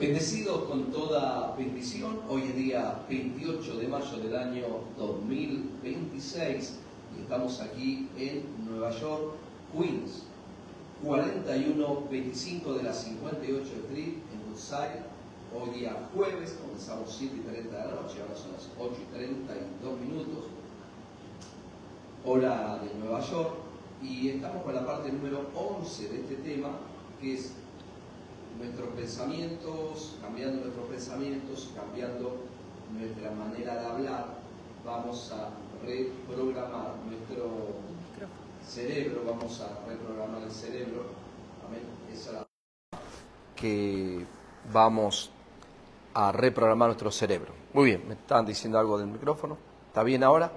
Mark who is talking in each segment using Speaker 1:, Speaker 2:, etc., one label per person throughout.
Speaker 1: Bendecidos con toda bendición, hoy es día 28 de mayo del año 2026 y estamos aquí en Nueva York, Queens, 4125 de la 58 Street en Woodside. Hoy día jueves, comenzamos 7:30 de la noche, ahora son las 8:32, hora de Nueva York, y estamos con la parte número 11 de este tema, que es nuestros pensamientos, cambiando nuestra manera de hablar. Vamos a reprogramar nuestro cerebro, vamos a reprogramar el cerebro. Amén. Esa es la que vamos a reprogramar nuestro cerebro. Muy bien, me estaban diciendo algo del micrófono. ¿Está bien ahora?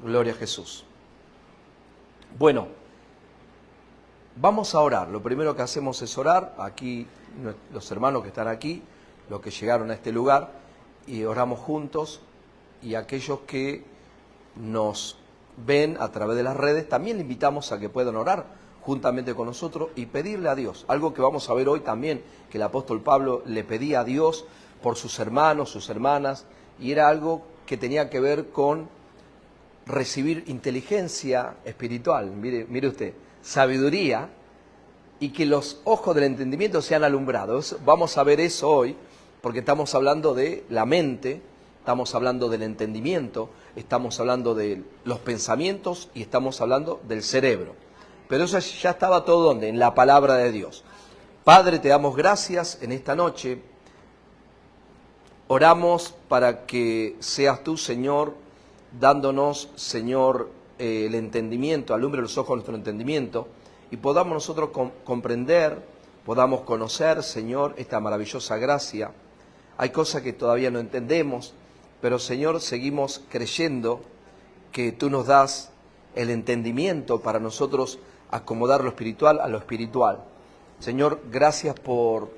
Speaker 1: Gloria a Jesús. Bueno, vamos a orar. Lo primero que hacemos es orar. Aquí, los hermanos que están aquí, los que llegaron a este lugar, y oramos juntos. Y aquellos que nos ven a través de las redes, también le invitamos a que puedan orar juntamente con nosotros y pedirle a Dios. Algo que vamos a ver hoy también, que el apóstol Pablo le pedía a Dios por sus hermanos, sus hermanas, y era algo que tenía que ver con recibir inteligencia espiritual, mire usted, sabiduría, y que los ojos del entendimiento sean alumbrados. Vamos a ver eso hoy, porque estamos hablando de la mente, estamos hablando del entendimiento, estamos hablando de los pensamientos y estamos hablando del cerebro. Pero eso ya estaba todo ¿dónde? En la palabra de Dios. Padre, te damos gracias en esta noche. Oramos para que seas tú, Señor, dándonos, Señor, el entendimiento, alumbre los ojos de nuestro entendimiento, y podamos nosotros comprender, podamos conocer, Señor, esta maravillosa gracia. Hay cosas que todavía no entendemos, pero, Señor, seguimos creyendo que tú nos das el entendimiento para nosotros acomodar lo espiritual a lo espiritual. Señor, gracias por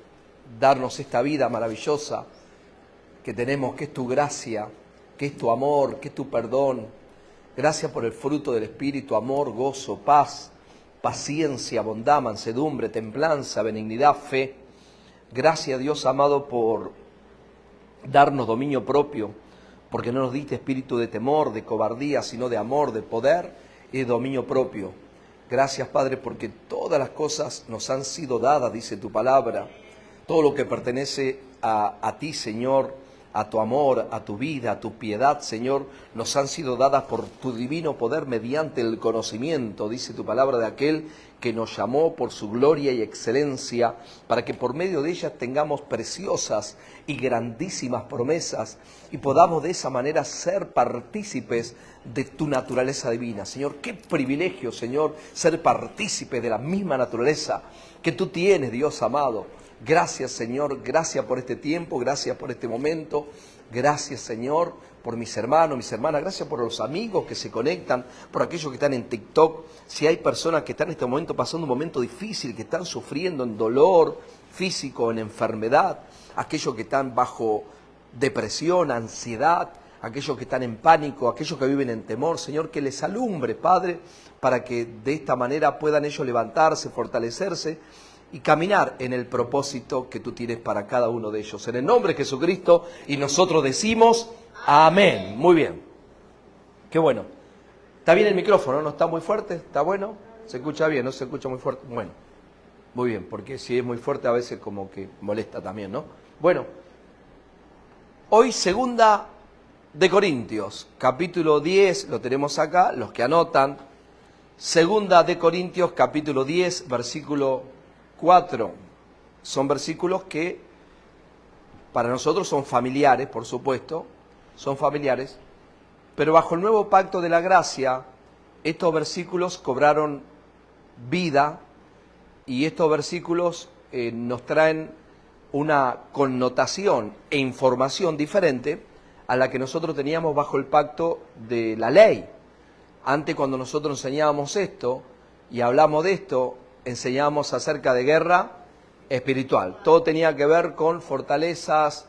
Speaker 1: darnos esta vida maravillosa que tenemos, que es tu gracia, que es tu amor, que es tu perdón. Gracias por el fruto del Espíritu, amor, gozo, paz, paciencia, bondad, mansedumbre, templanza, benignidad, fe. Gracias, Dios amado, por darnos dominio propio, porque no nos diste espíritu de temor, de cobardía, sino de amor, de poder y de dominio propio. Gracias, Padre, porque todas las cosas nos han sido dadas, dice tu palabra. Todo lo que pertenece a ti, Señor, a tu amor, a tu vida, a tu piedad, Señor, nos han sido dadas por tu divino poder mediante el conocimiento, dice tu palabra, de aquel que nos llamó por su gloria y excelencia, para que por medio de ellas tengamos preciosas y grandísimas promesas y podamos de esa manera ser partícipes de tu naturaleza divina. Señor, qué privilegio, Señor, ser partícipe de la misma naturaleza que tú tienes, Dios amado. Gracias, Señor, gracias por este tiempo, gracias por este momento, gracias, Señor, por mis hermanos, mis hermanas, gracias por los amigos que se conectan, por aquellos que están en TikTok. Si hay personas que están en este momento pasando un momento difícil, que están sufriendo en dolor físico, en enfermedad, aquellos que están bajo depresión, ansiedad, aquellos que están en pánico, aquellos que viven en temor, Señor, que les alumbre, Padre, para que de esta manera puedan ellos levantarse, fortalecerse y caminar en el propósito que tú tienes para cada uno de ellos. En el nombre de Jesucristo, y nosotros decimos amén. Muy bien. Qué bueno. ¿Está bien el micrófono? ¿No está muy fuerte? ¿Está bueno? ¿Se escucha bien? ¿No se escucha muy fuerte? Bueno, muy bien, porque si es muy fuerte a veces como que molesta también, ¿no? Bueno, hoy segunda de Corintios, capítulo 10, lo tenemos acá, los que anotan. Segunda de Corintios, capítulo 10, versículo 4. Son versículos que para nosotros son familiares, por supuesto, son familiares, pero bajo el nuevo pacto de la gracia, estos versículos cobraron vida y estos versículos nos traen una connotación e información diferente a la que nosotros teníamos bajo el pacto de la ley. Antes, cuando nosotros enseñábamos esto y hablamos de esto, enseñábamos acerca de guerra espiritual. Todo tenía que ver con fortalezas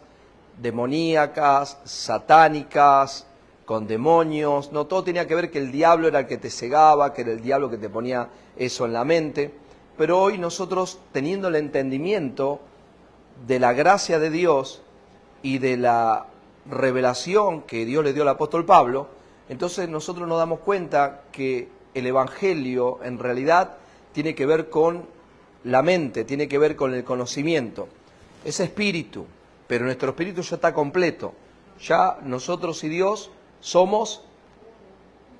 Speaker 1: demoníacas, satánicas, con demonios. No, todo tenía que ver que el diablo era el que te cegaba, que era el diablo que te ponía eso en la mente. Pero hoy nosotros, teniendo el entendimiento de la gracia de Dios y de la revelación que Dios le dio al apóstol Pablo, entonces nosotros nos damos cuenta que el Evangelio en realidad tiene que ver con la mente, tiene que ver con el conocimiento. Es espíritu, pero nuestro espíritu ya está completo. Ya nosotros y Dios somos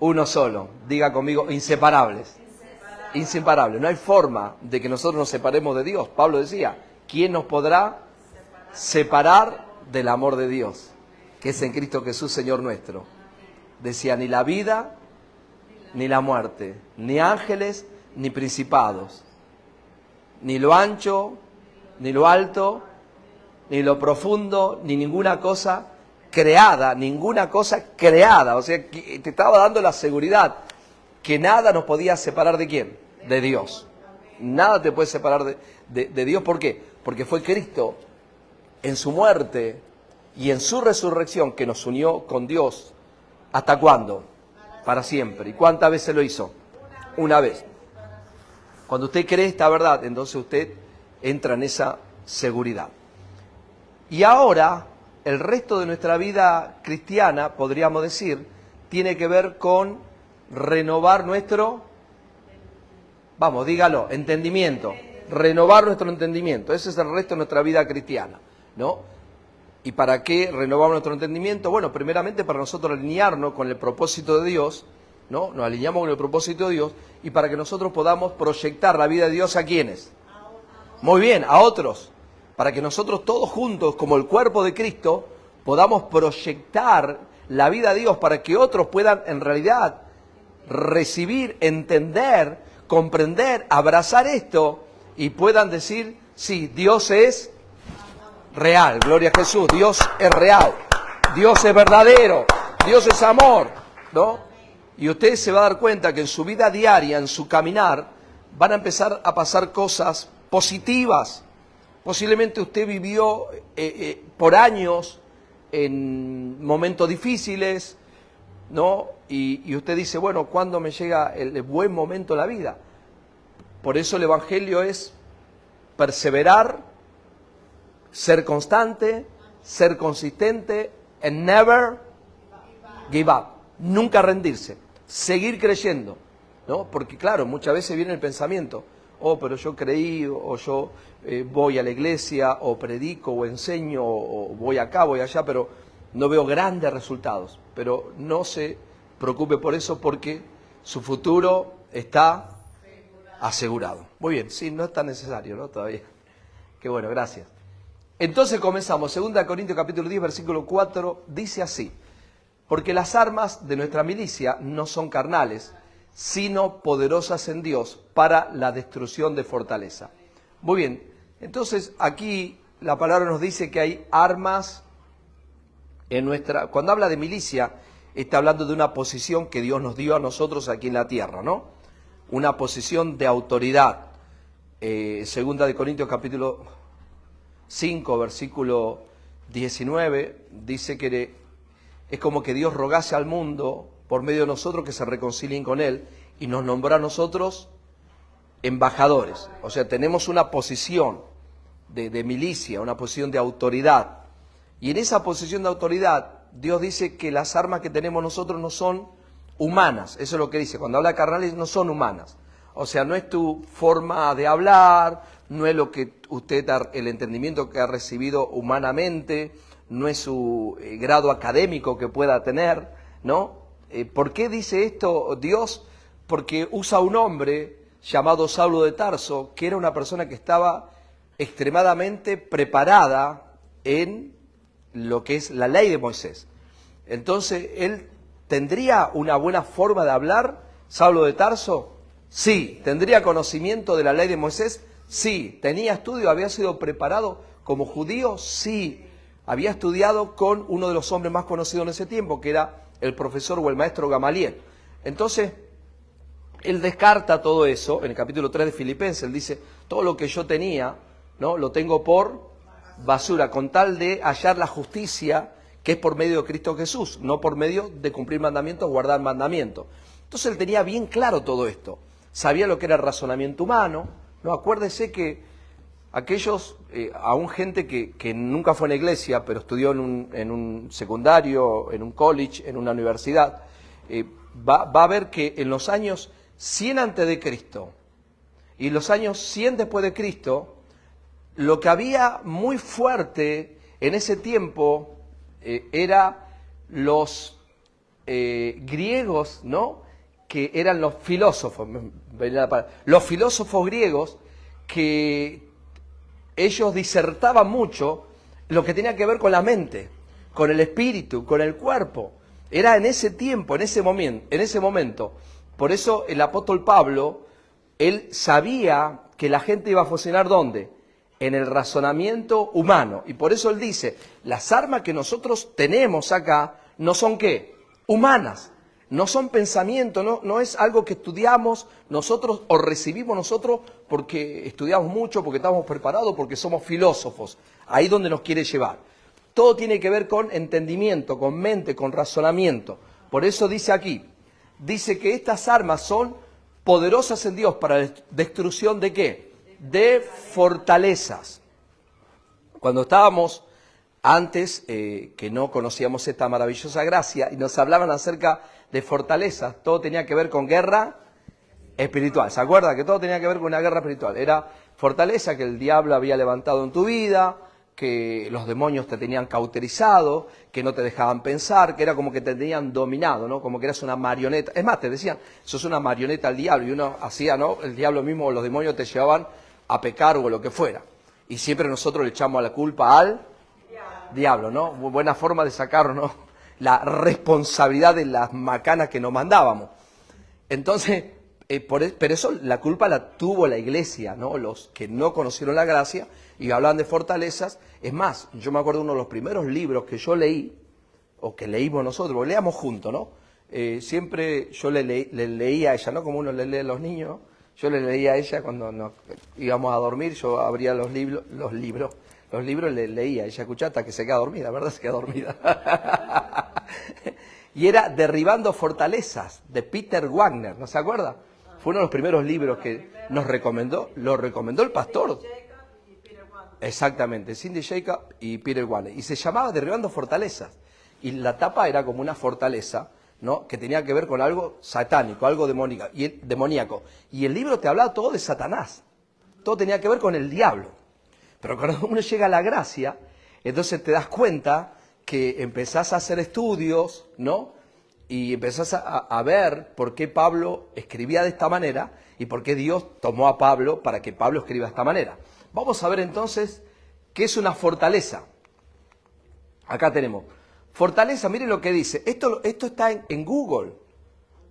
Speaker 1: uno solo. Diga conmigo, inseparables. Inseparables. No hay forma de que nosotros nos separemos de Dios. Pablo decía, ¿quién nos podrá separar del amor de Dios, que es en Cristo Jesús, Señor nuestro? Decía, ni la vida, ni la muerte, ni ángeles, ni principados, ni lo ancho, ni lo alto, ni lo profundo, ni ninguna cosa creada, o sea, que te estaba dando la seguridad que nada nos podía separar ¿de quién? De Dios. Nada te puede separar de Dios. ¿Por qué? Porque fue Cristo en su muerte y en su resurrección que nos unió con Dios. ¿Hasta cuándo? Para siempre. ¿Y cuántas veces lo hizo? Una vez. Cuando usted cree esta verdad, entonces usted entra en esa seguridad. Y ahora, el resto de nuestra vida cristiana, podríamos decir, tiene que ver con renovar nuestro, vamos, dígalo, entendimiento. Renovar nuestro entendimiento. Ese es el resto de nuestra vida cristiana, ¿no? ¿Y para qué renovar nuestro entendimiento? Bueno, primeramente para nosotros alinearnos con el propósito de Dios, ¿no? Nos alineamos con el propósito de Dios y para que nosotros podamos proyectar la vida de Dios ¿a quiénes? Muy bien, a otros. Para que nosotros todos juntos, como el cuerpo de Cristo, podamos proyectar la vida de Dios para que otros puedan en realidad recibir, entender, comprender, abrazar esto y puedan decir, sí, Dios es real, gloria a Jesús, Dios es real, Dios es verdadero, Dios es amor, ¿no? Y usted se va a dar cuenta que en su vida diaria, en su caminar, van a empezar a pasar cosas positivas. Posiblemente usted vivió por años en momentos difíciles, ¿no? Y usted dice, bueno, ¿cuándo me llega el buen momento de la vida? Por eso el Evangelio es perseverar, ser constante, ser consistente, and never give up. Nunca rendirse, seguir creyendo, ¿no? Porque claro, muchas veces viene el pensamiento, oh, pero yo creí, o yo voy a la iglesia, o predico, o enseño, o voy acá, voy allá, pero no veo grandes resultados. Pero no se preocupe por eso porque su futuro está asegurado. Muy bien, sí, no es tan necesario, ¿no? Todavía. Qué bueno, gracias. Entonces comenzamos. 2 Corintios capítulo 10, versículo 4, dice así. Porque las armas de nuestra milicia no son carnales, sino poderosas en Dios para la destrucción de fortaleza. Muy bien, entonces aquí la palabra nos dice que hay armas en nuestra... Cuando habla de milicia, está hablando de una posición que Dios nos dio a nosotros aquí en la tierra, ¿no? Una posición de autoridad. 2 Corintios capítulo 5, versículo 19, dice que es como que Dios rogase al mundo por medio de nosotros que se reconcilien con Él y nos nombró a nosotros embajadores. O sea, tenemos una posición de milicia, una posición de autoridad. Y en esa posición de autoridad, Dios dice que las armas que tenemos nosotros no son humanas. Eso es lo que dice. Cuando habla de carnales, no son humanas. O sea, no es tu forma de hablar, no es lo que usted, el entendimiento que ha recibido humanamente, no es su grado académico que pueda tener, ¿no? ¿Por qué dice esto Dios? Porque usa un hombre llamado Saulo de Tarso, que era una persona que estaba extremadamente preparada en lo que es la ley de Moisés. Entonces, ¿él tendría una buena forma de hablar, Saulo de Tarso? Sí. ¿Tendría conocimiento de la ley de Moisés? Sí. ¿Tenía estudio? ¿Había sido preparado como judío? Sí. Había estudiado con uno de los hombres más conocidos en ese tiempo, que era el profesor o el maestro Gamaliel. Entonces, él descarta todo eso, en el capítulo 3 de Filipenses, él dice, todo lo que yo tenía, ¿no? Lo tengo por basura, con tal de hallar la justicia que es por medio de Cristo Jesús, no por medio de cumplir mandamientos, guardar mandamientos. Entonces él tenía bien claro todo esto, sabía lo que era el razonamiento humano, ¿no? Acuérdese que aquellos, aún gente que nunca fue a la iglesia, pero estudió en un secundario, en un college, en una universidad, va a ver que en los años 100 antes de Cristo y los años 100 después de Cristo, lo que había muy fuerte en ese tiempo era los griegos, ¿no? Que eran los filósofos, los filósofos griegos, que ellos disertaban mucho lo que tenía que ver con la mente, con el espíritu, con el cuerpo. Era en ese tiempo, en ese momento. Por eso el apóstol Pablo, él sabía que la gente iba a funcionar ¿dónde? En el razonamiento humano. Y por eso él dice, las armas que nosotros tenemos acá no son ¿qué? Humanas. No son pensamientos, no es algo que estudiamos nosotros o recibimos nosotros porque estudiamos mucho, porque estamos preparados, porque somos filósofos. Ahí donde nos quiere llevar. Todo tiene que ver con entendimiento, con mente, con razonamiento. Por eso dice aquí, dice que estas armas son poderosas en Dios para la destrucción ¿de qué? De fortalezas. Cuando estábamos antes, que no conocíamos esta maravillosa gracia, y nos hablaban acerca de fortalezas, todo tenía que ver con guerra espiritual. ¿Se acuerda? Que todo tenía que ver con una guerra espiritual. Era fortaleza que el diablo había levantado en tu vida, que los demonios te tenían cauterizado, que no te dejaban pensar, que era como que te tenían dominado, ¿no? Como que eras una marioneta. Es más, te decían, sos una marioneta al diablo, y uno hacía, ¿no? El diablo mismo o los demonios te llevaban a pecar o lo que fuera. Y siempre nosotros le echamos la culpa al diablo, ¿no? Buena forma de sacarnos, ¿no? La responsabilidad de las macanas que nos mandábamos. Entonces, pero eso la culpa la tuvo la iglesia, ¿no? Los que no conocieron la gracia y hablan de fortalezas. Es más, yo me acuerdo de uno de los primeros libros que yo leí, o que leímos nosotros, porque leíamos juntos, ¿no? Siempre yo le leía a ella, ¿no? Como uno le lee a los niños, yo le leía a ella cuando nos íbamos a dormir, yo abría los libros le leía, ella escuchaba hasta que se queda dormida, ¿verdad? Se queda dormida. Y era Derribando Fortalezas, de Peter Wagner, ¿no se acuerda? Fue uno de los primeros libros que nos recomendó, lo recomendó el pastor. Exactamente, Cindy Jacob y Peter Wagner. Y se llamaba Derribando Fortalezas. Y la tapa era como una fortaleza, ¿no? Que tenía que ver con algo satánico, algo demoníaco. Y el libro te hablaba todo de Satanás. Todo tenía que ver con el diablo. Pero cuando uno llega a la gracia, entonces te das cuenta que empezás a hacer estudios, ¿no? Y empezás a ver por qué Pablo escribía de esta manera y por qué Dios tomó a Pablo para que Pablo escriba de esta manera. Vamos a ver entonces qué es una fortaleza. Acá tenemos. Fortaleza, miren lo que dice. Esto está en Google.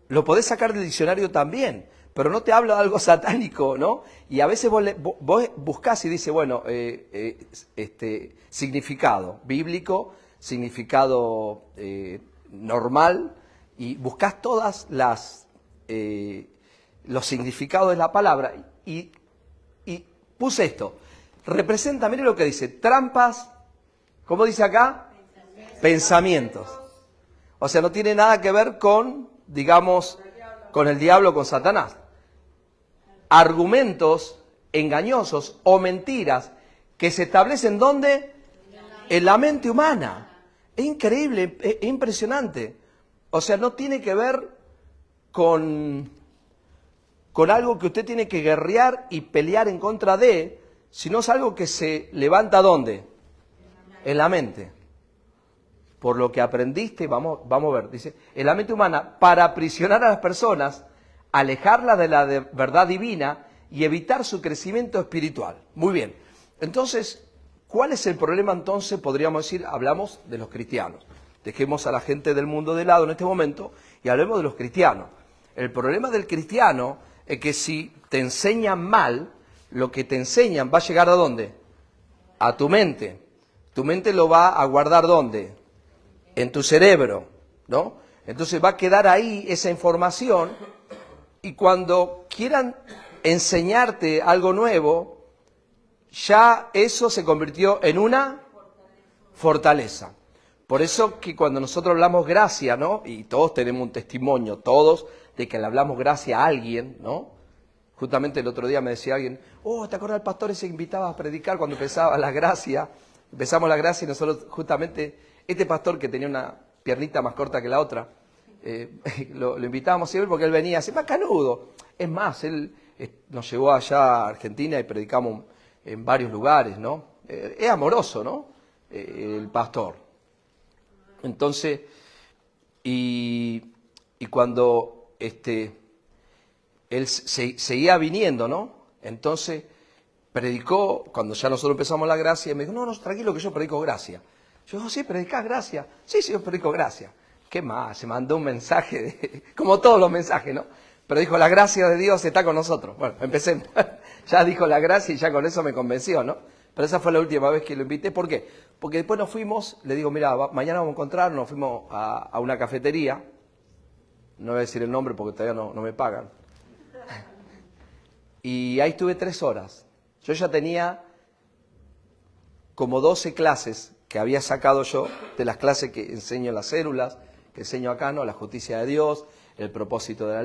Speaker 1: Lo podés sacar del diccionario también. Pero no te habla de algo satánico, ¿no? Y a veces vos buscás y dice, bueno, significado bíblico, significado normal, y buscás todas los significados de la palabra. Y puse esto. Representa, mire lo que dice, trampas, ¿cómo dice acá? Pensamientos. O sea, no tiene nada que ver con, digamos, con el diablo, con Satanás. Argumentos engañosos o mentiras que se establecen ¿dónde? En la mente humana. Es increíble, es impresionante. O sea, no tiene que ver con algo que usted tiene que guerrear y pelear en contra de, sino es algo que se levanta ¿dónde? En la mente. Por lo que aprendiste, vamos a ver, dice, en la mente humana, para aprisionar a las personas, alejarlas de la verdad divina y evitar su crecimiento espiritual. Muy bien. Entonces, ¿cuál es el problema entonces? Podríamos decir, hablamos de los cristianos. Dejemos a la gente del mundo de lado en este momento y hablemos de los cristianos. El problema del cristiano es que si te enseñan mal, lo que te enseñan va a llegar ¿a dónde? A tu mente. Tu mente lo va a guardar ¿dónde? En tu cerebro, ¿no? Entonces va a quedar ahí esa información y cuando quieran enseñarte algo nuevo, ya eso se convirtió en una fortaleza. Por eso que cuando nosotros hablamos gracia, ¿no? Y todos tenemos un testimonio, todos, de que le hablamos gracia a alguien, ¿no? Justamente el otro día me decía alguien, oh, ¿te acuerdas del pastor ese que invitaba a predicar cuando empezaba la gracia? Empezamos la gracia y nosotros justamente, este pastor que tenía una piernita más corta que la otra, lo invitábamos siempre porque él venía así, macanudo. Es más, él nos llevó allá a Argentina y predicamos en varios lugares, ¿no? Es amoroso, ¿no? El pastor. Entonces, y cuando él seguía viniendo, ¿no? Entonces predicó, cuando ya nosotros empezamos la gracia, y me dijo, no, tranquilo que yo predico gracia. Yo digo, sí, predicás gracia. Sí, yo predico gracia. ¿Qué más? Se mandó un mensaje, como todos los mensajes, ¿no? Pero dijo, la gracia de Dios está con nosotros. Bueno, empecé, ya dijo la gracia y ya con eso me convenció, ¿no? Pero esa fue la última vez que lo invité. ¿Por qué? Porque después nos fuimos, le digo, mira, mañana vamos a encontrar, nos fuimos a una cafetería, no voy a decir el nombre porque todavía no me pagan. Y ahí estuve 3 horas. Yo ya tenía como 12 clases que había sacado yo, de las clases que enseño en las células, que enseño acá, ¿no? La justicia de Dios, el propósito de la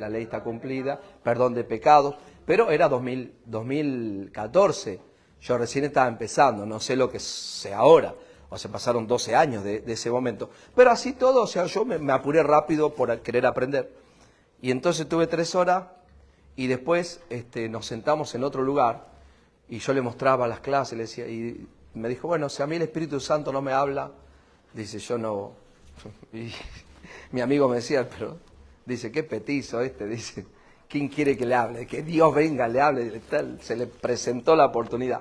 Speaker 1: ley está cumplida, perdón de pecados, pero era 2014, yo recién estaba empezando, no sé lo que sé ahora, o sea, pasaron 12 años de ese momento, pero así todo, o sea, yo me apuré rápido por querer aprender, y entonces tuve 3 horas, y después nos sentamos en otro lugar, y yo le mostraba las clases, le decía, y me dijo, bueno, si a mí el Espíritu Santo no me habla, dice, yo no... Y mi amigo me decía, pero, dice, qué petizo dice, ¿quién quiere que le hable? Que Dios venga, le hable, se le presentó la oportunidad.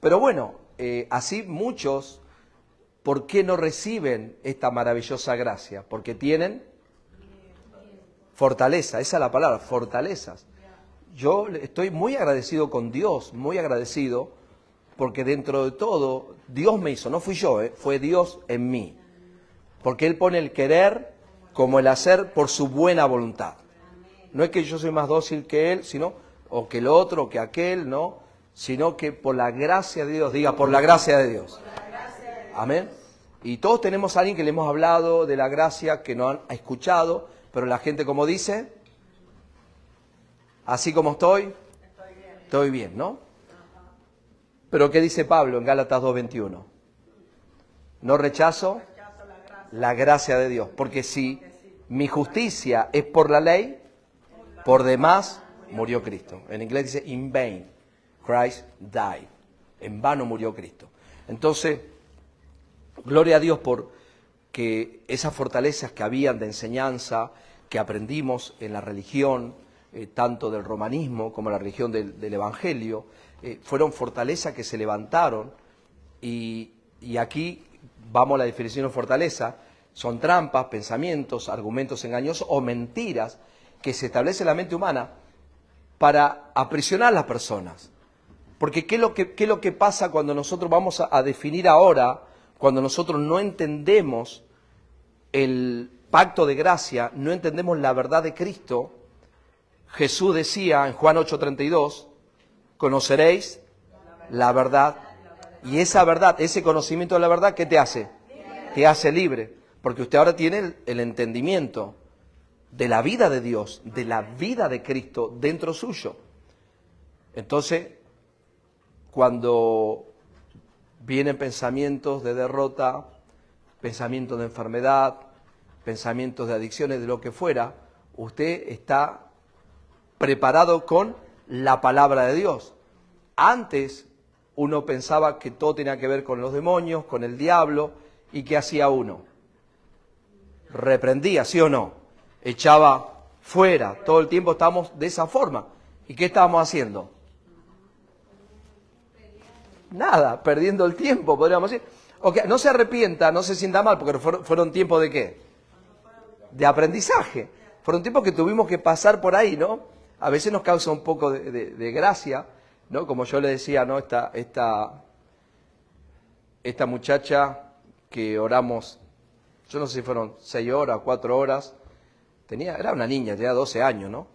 Speaker 1: Pero bueno, así muchos, ¿por qué no reciben esta maravillosa gracia? Porque tienen fortaleza, esa es la palabra, fortalezas. Yo estoy muy agradecido con Dios, muy agradecido, porque dentro de todo, Dios me hizo, no fui yo, fue Dios en mí. Porque Él pone el querer como el hacer por su buena voluntad. No es que yo soy más dócil que Él, sino, o que el otro, o que aquel, no, sino que por la gracia de Dios, diga, por la gracia de Dios. Amén. Y todos tenemos a alguien que le hemos hablado de la gracia, que no han escuchado, pero la gente como dice, así como estoy bien, ¿no? Pero ¿qué dice Pablo en Gálatas 2:21? No rechazo la gracia de Dios, porque si mi justicia es por la ley, por demás murió Cristo. En inglés dice, in vain, Christ died. En vano murió Cristo. Entonces, gloria a Dios por que esas fortalezas que habían de enseñanza, que aprendimos en la religión, tanto del romanismo como la religión del Evangelio, fueron fortalezas que se levantaron y aquí vamos a la definición de fortaleza, son trampas, pensamientos, argumentos engañosos o mentiras que se establece en la mente humana para aprisionar a las personas. Porque ¿qué es lo que pasa cuando nosotros vamos a definir ahora, cuando nosotros no entendemos el pacto de gracia, no entendemos la verdad de Cristo? Jesús decía en Juan 8:32, conoceréis la verdad. Y esa verdad, ese conocimiento de la verdad, ¿qué te hace? Te hace libre. Porque usted ahora tiene el entendimiento de la vida de Dios, de la vida de Cristo dentro suyo. Entonces, cuando vienen pensamientos de derrota, pensamientos de enfermedad, pensamientos de adicciones, de lo que fuera, usted está preparado con la palabra de Dios. Antes uno pensaba que todo tenía que ver con los demonios, con el diablo, ¿y qué hacía uno? Reprendía, ¿sí o no? Echaba fuera, todo el tiempo estábamos de esa forma. ¿Y qué estábamos haciendo? Nada, perdiendo el tiempo, podríamos decir. Okay, no se arrepienta, no se sienta mal, porque fueron tiempos de ¿qué? De aprendizaje. Fueron tiempos que tuvimos que pasar por ahí, ¿no? A veces nos causa un poco de gracia, ¿no? Como yo le decía, ¿no? Esta muchacha que oramos, yo no sé si fueron 6 horas, 4 horas, era una niña, tenía 12 años, ¿no?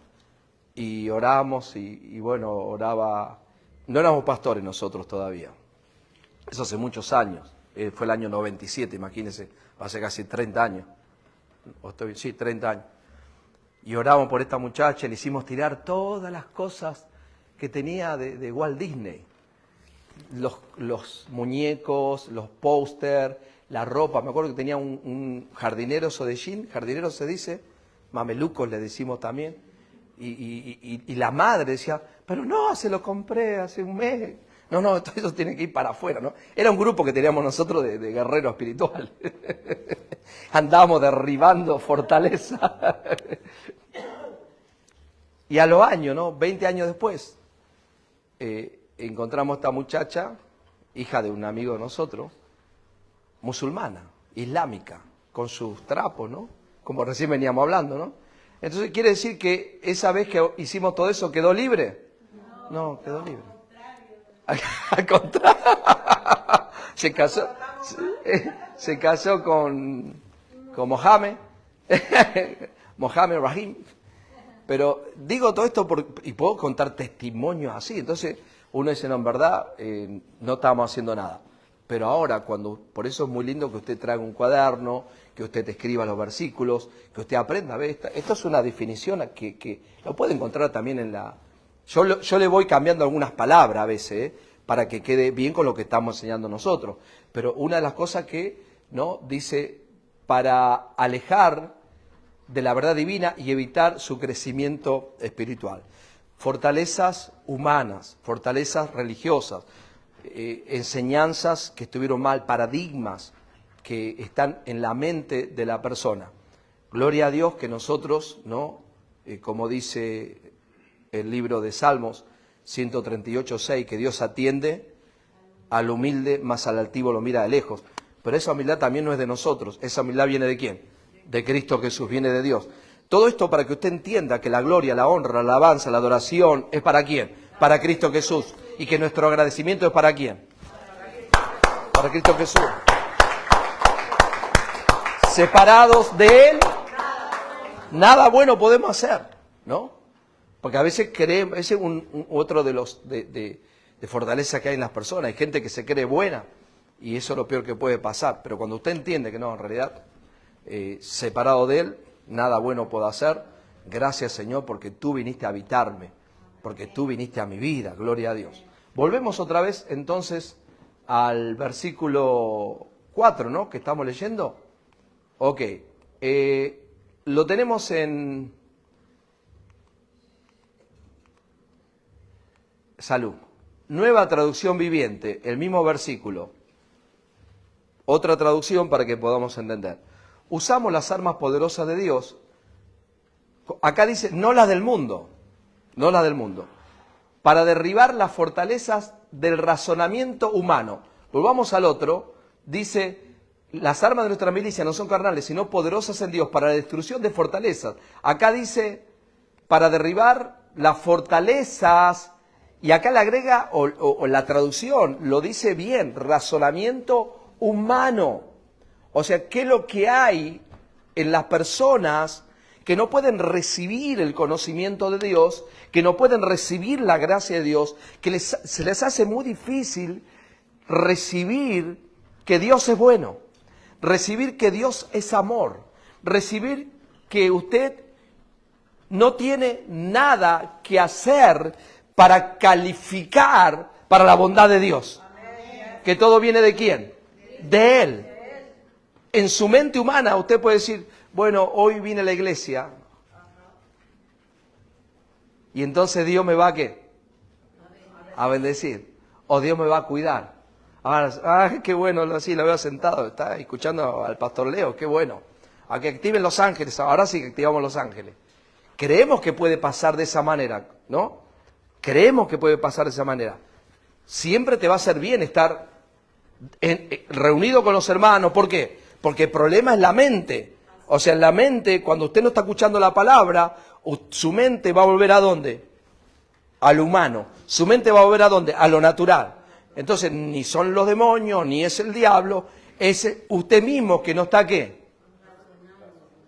Speaker 1: Y oramos y bueno, oraba, no éramos pastores nosotros todavía, eso hace muchos años, fue el año 97, imagínense, hace casi 30 años, sí, 30 años. y oramos por esta muchacha, le hicimos tirar todas las cosas que tenía de Walt Disney. Los muñecos, los póster, la ropa. Me acuerdo que tenía un jardinero Sodellín, jardinero se dice, mamelucos le decimos también. Y la madre decía, pero no, se lo compré hace un mes. No, eso tiene que ir para afuera, ¿no? Era un grupo que teníamos nosotros de guerrero espiritual. Andábamos derribando fortaleza. Y a los años, ¿no? 20 años después, encontramos a esta muchacha, hija de un amigo de nosotros, musulmana, islámica, con sus trapos, ¿no? Como recién veníamos hablando, ¿no? Entonces, ¿quiere decir que esa vez que hicimos todo eso quedó libre? No, quedó libre. Al contrario. Se casó con Mohamed, Mohamed Rahim. Pero digo todo esto y puedo contar testimonios así. Entonces uno dice, no, en verdad no estábamos haciendo nada. Pero ahora, por eso es muy lindo que usted traiga un cuaderno, que usted te escriba los versículos, que usted aprenda. A ver, esto es una definición que lo puede encontrar también en la... Yo le voy cambiando algunas palabras a veces, para que quede bien con lo que estamos enseñando nosotros. Pero una de las cosas que no dice, para alejar de la verdad divina y evitar su crecimiento espiritual. Fortalezas humanas, fortalezas religiosas, enseñanzas que estuvieron mal, paradigmas que están en la mente de la persona. Gloria a Dios que nosotros, ¿no? Como dice el libro de Salmos 138:6, que Dios atiende al humilde, más al altivo lo mira de lejos. Pero esa humildad también no es de nosotros. Esa humildad viene ¿de quién? De Cristo Jesús, viene de Dios. Todo esto para que usted entienda que la gloria, la honra, la alabanza, la adoración es para quién, para Cristo Jesús. Y que nuestro agradecimiento es para quién, para Cristo Jesús. Separados de Él, nada bueno podemos hacer, ¿no? Porque a veces creemos, ese es otro de los de fortaleza que hay en las personas. Hay gente que se cree buena y eso es lo peor que puede pasar. Pero cuando usted entiende que no, en realidad, separado de Él, nada bueno puedo hacer. Gracias, Señor, porque tú viniste a habitarme, porque tú viniste a mi vida. Gloria a Dios. Volvemos otra vez entonces al versículo 4, ¿no? Que estamos leyendo. Ok. Lo tenemos en... Salud. Nueva traducción viviente, el mismo versículo. Otra traducción para que podamos entender. Usamos las armas poderosas de Dios. Acá dice, no las del mundo, no las del mundo, para derribar las fortalezas del razonamiento humano. Volvamos al otro, dice, las armas de nuestra milicia no son carnales, sino poderosas en Dios para la destrucción de fortalezas. Acá dice, para derribar las fortalezas, y acá le agrega, o la traducción lo dice bien, razonamiento humano. O sea, ¿qué es lo que hay en las personas que no pueden recibir el conocimiento de Dios, que no pueden recibir la gracia de Dios, que se les hace muy difícil recibir que Dios es bueno, recibir que Dios es amor, recibir que usted no tiene nada que hacer para calificar para la bondad de Dios? Que todo viene ¿de quién? De Él. En su mente humana usted puede decir, bueno, hoy vine a la iglesia y entonces Dios me va ¿a qué? A bendecir. O Dios me va a cuidar. Ahora, qué bueno, así lo veo sentado, está escuchando al pastor Leo, qué bueno. A que activen los ángeles, ahora sí que activamos los ángeles. Creemos que puede pasar de esa manera, ¿no? Creemos que puede pasar de esa manera. Siempre te va a hacer bien estar reunido con los hermanos. ¿Por qué? Porque el problema es la mente. O sea, en la mente, cuando usted no está escuchando la palabra, su mente va a volver ¿a dónde? A lo humano. Su mente va a volver ¿a dónde? A lo natural. Entonces, ni son los demonios, ni es el diablo, es usted mismo que no está ¿qué?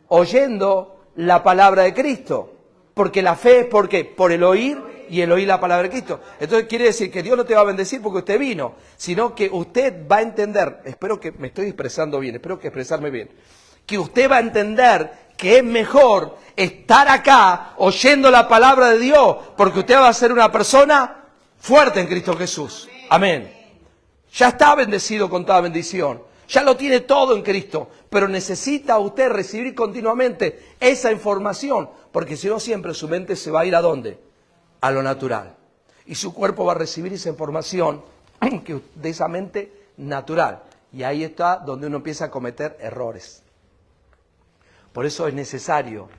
Speaker 1: Oyendo la palabra de Cristo. Porque la fe es ¿por qué? Por el oír y el oír la palabra de Cristo. Entonces quiere decir que Dios no te va a bendecir porque usted vino, sino que usted va a entender, espero que me estoy expresando bien, espero que expresarme bien, que usted va a entender que es mejor estar acá oyendo la palabra de Dios, porque usted va a ser una persona fuerte en Cristo Jesús. Amén. Ya está bendecido con toda bendición. Ya lo tiene todo en Cristo, pero necesita usted recibir continuamente esa información, porque si no siempre su mente se va a ir ¿a dónde? A lo natural. Y su cuerpo va a recibir esa información de esa mente natural. Y ahí está donde uno empieza a cometer errores. Por eso es necesario,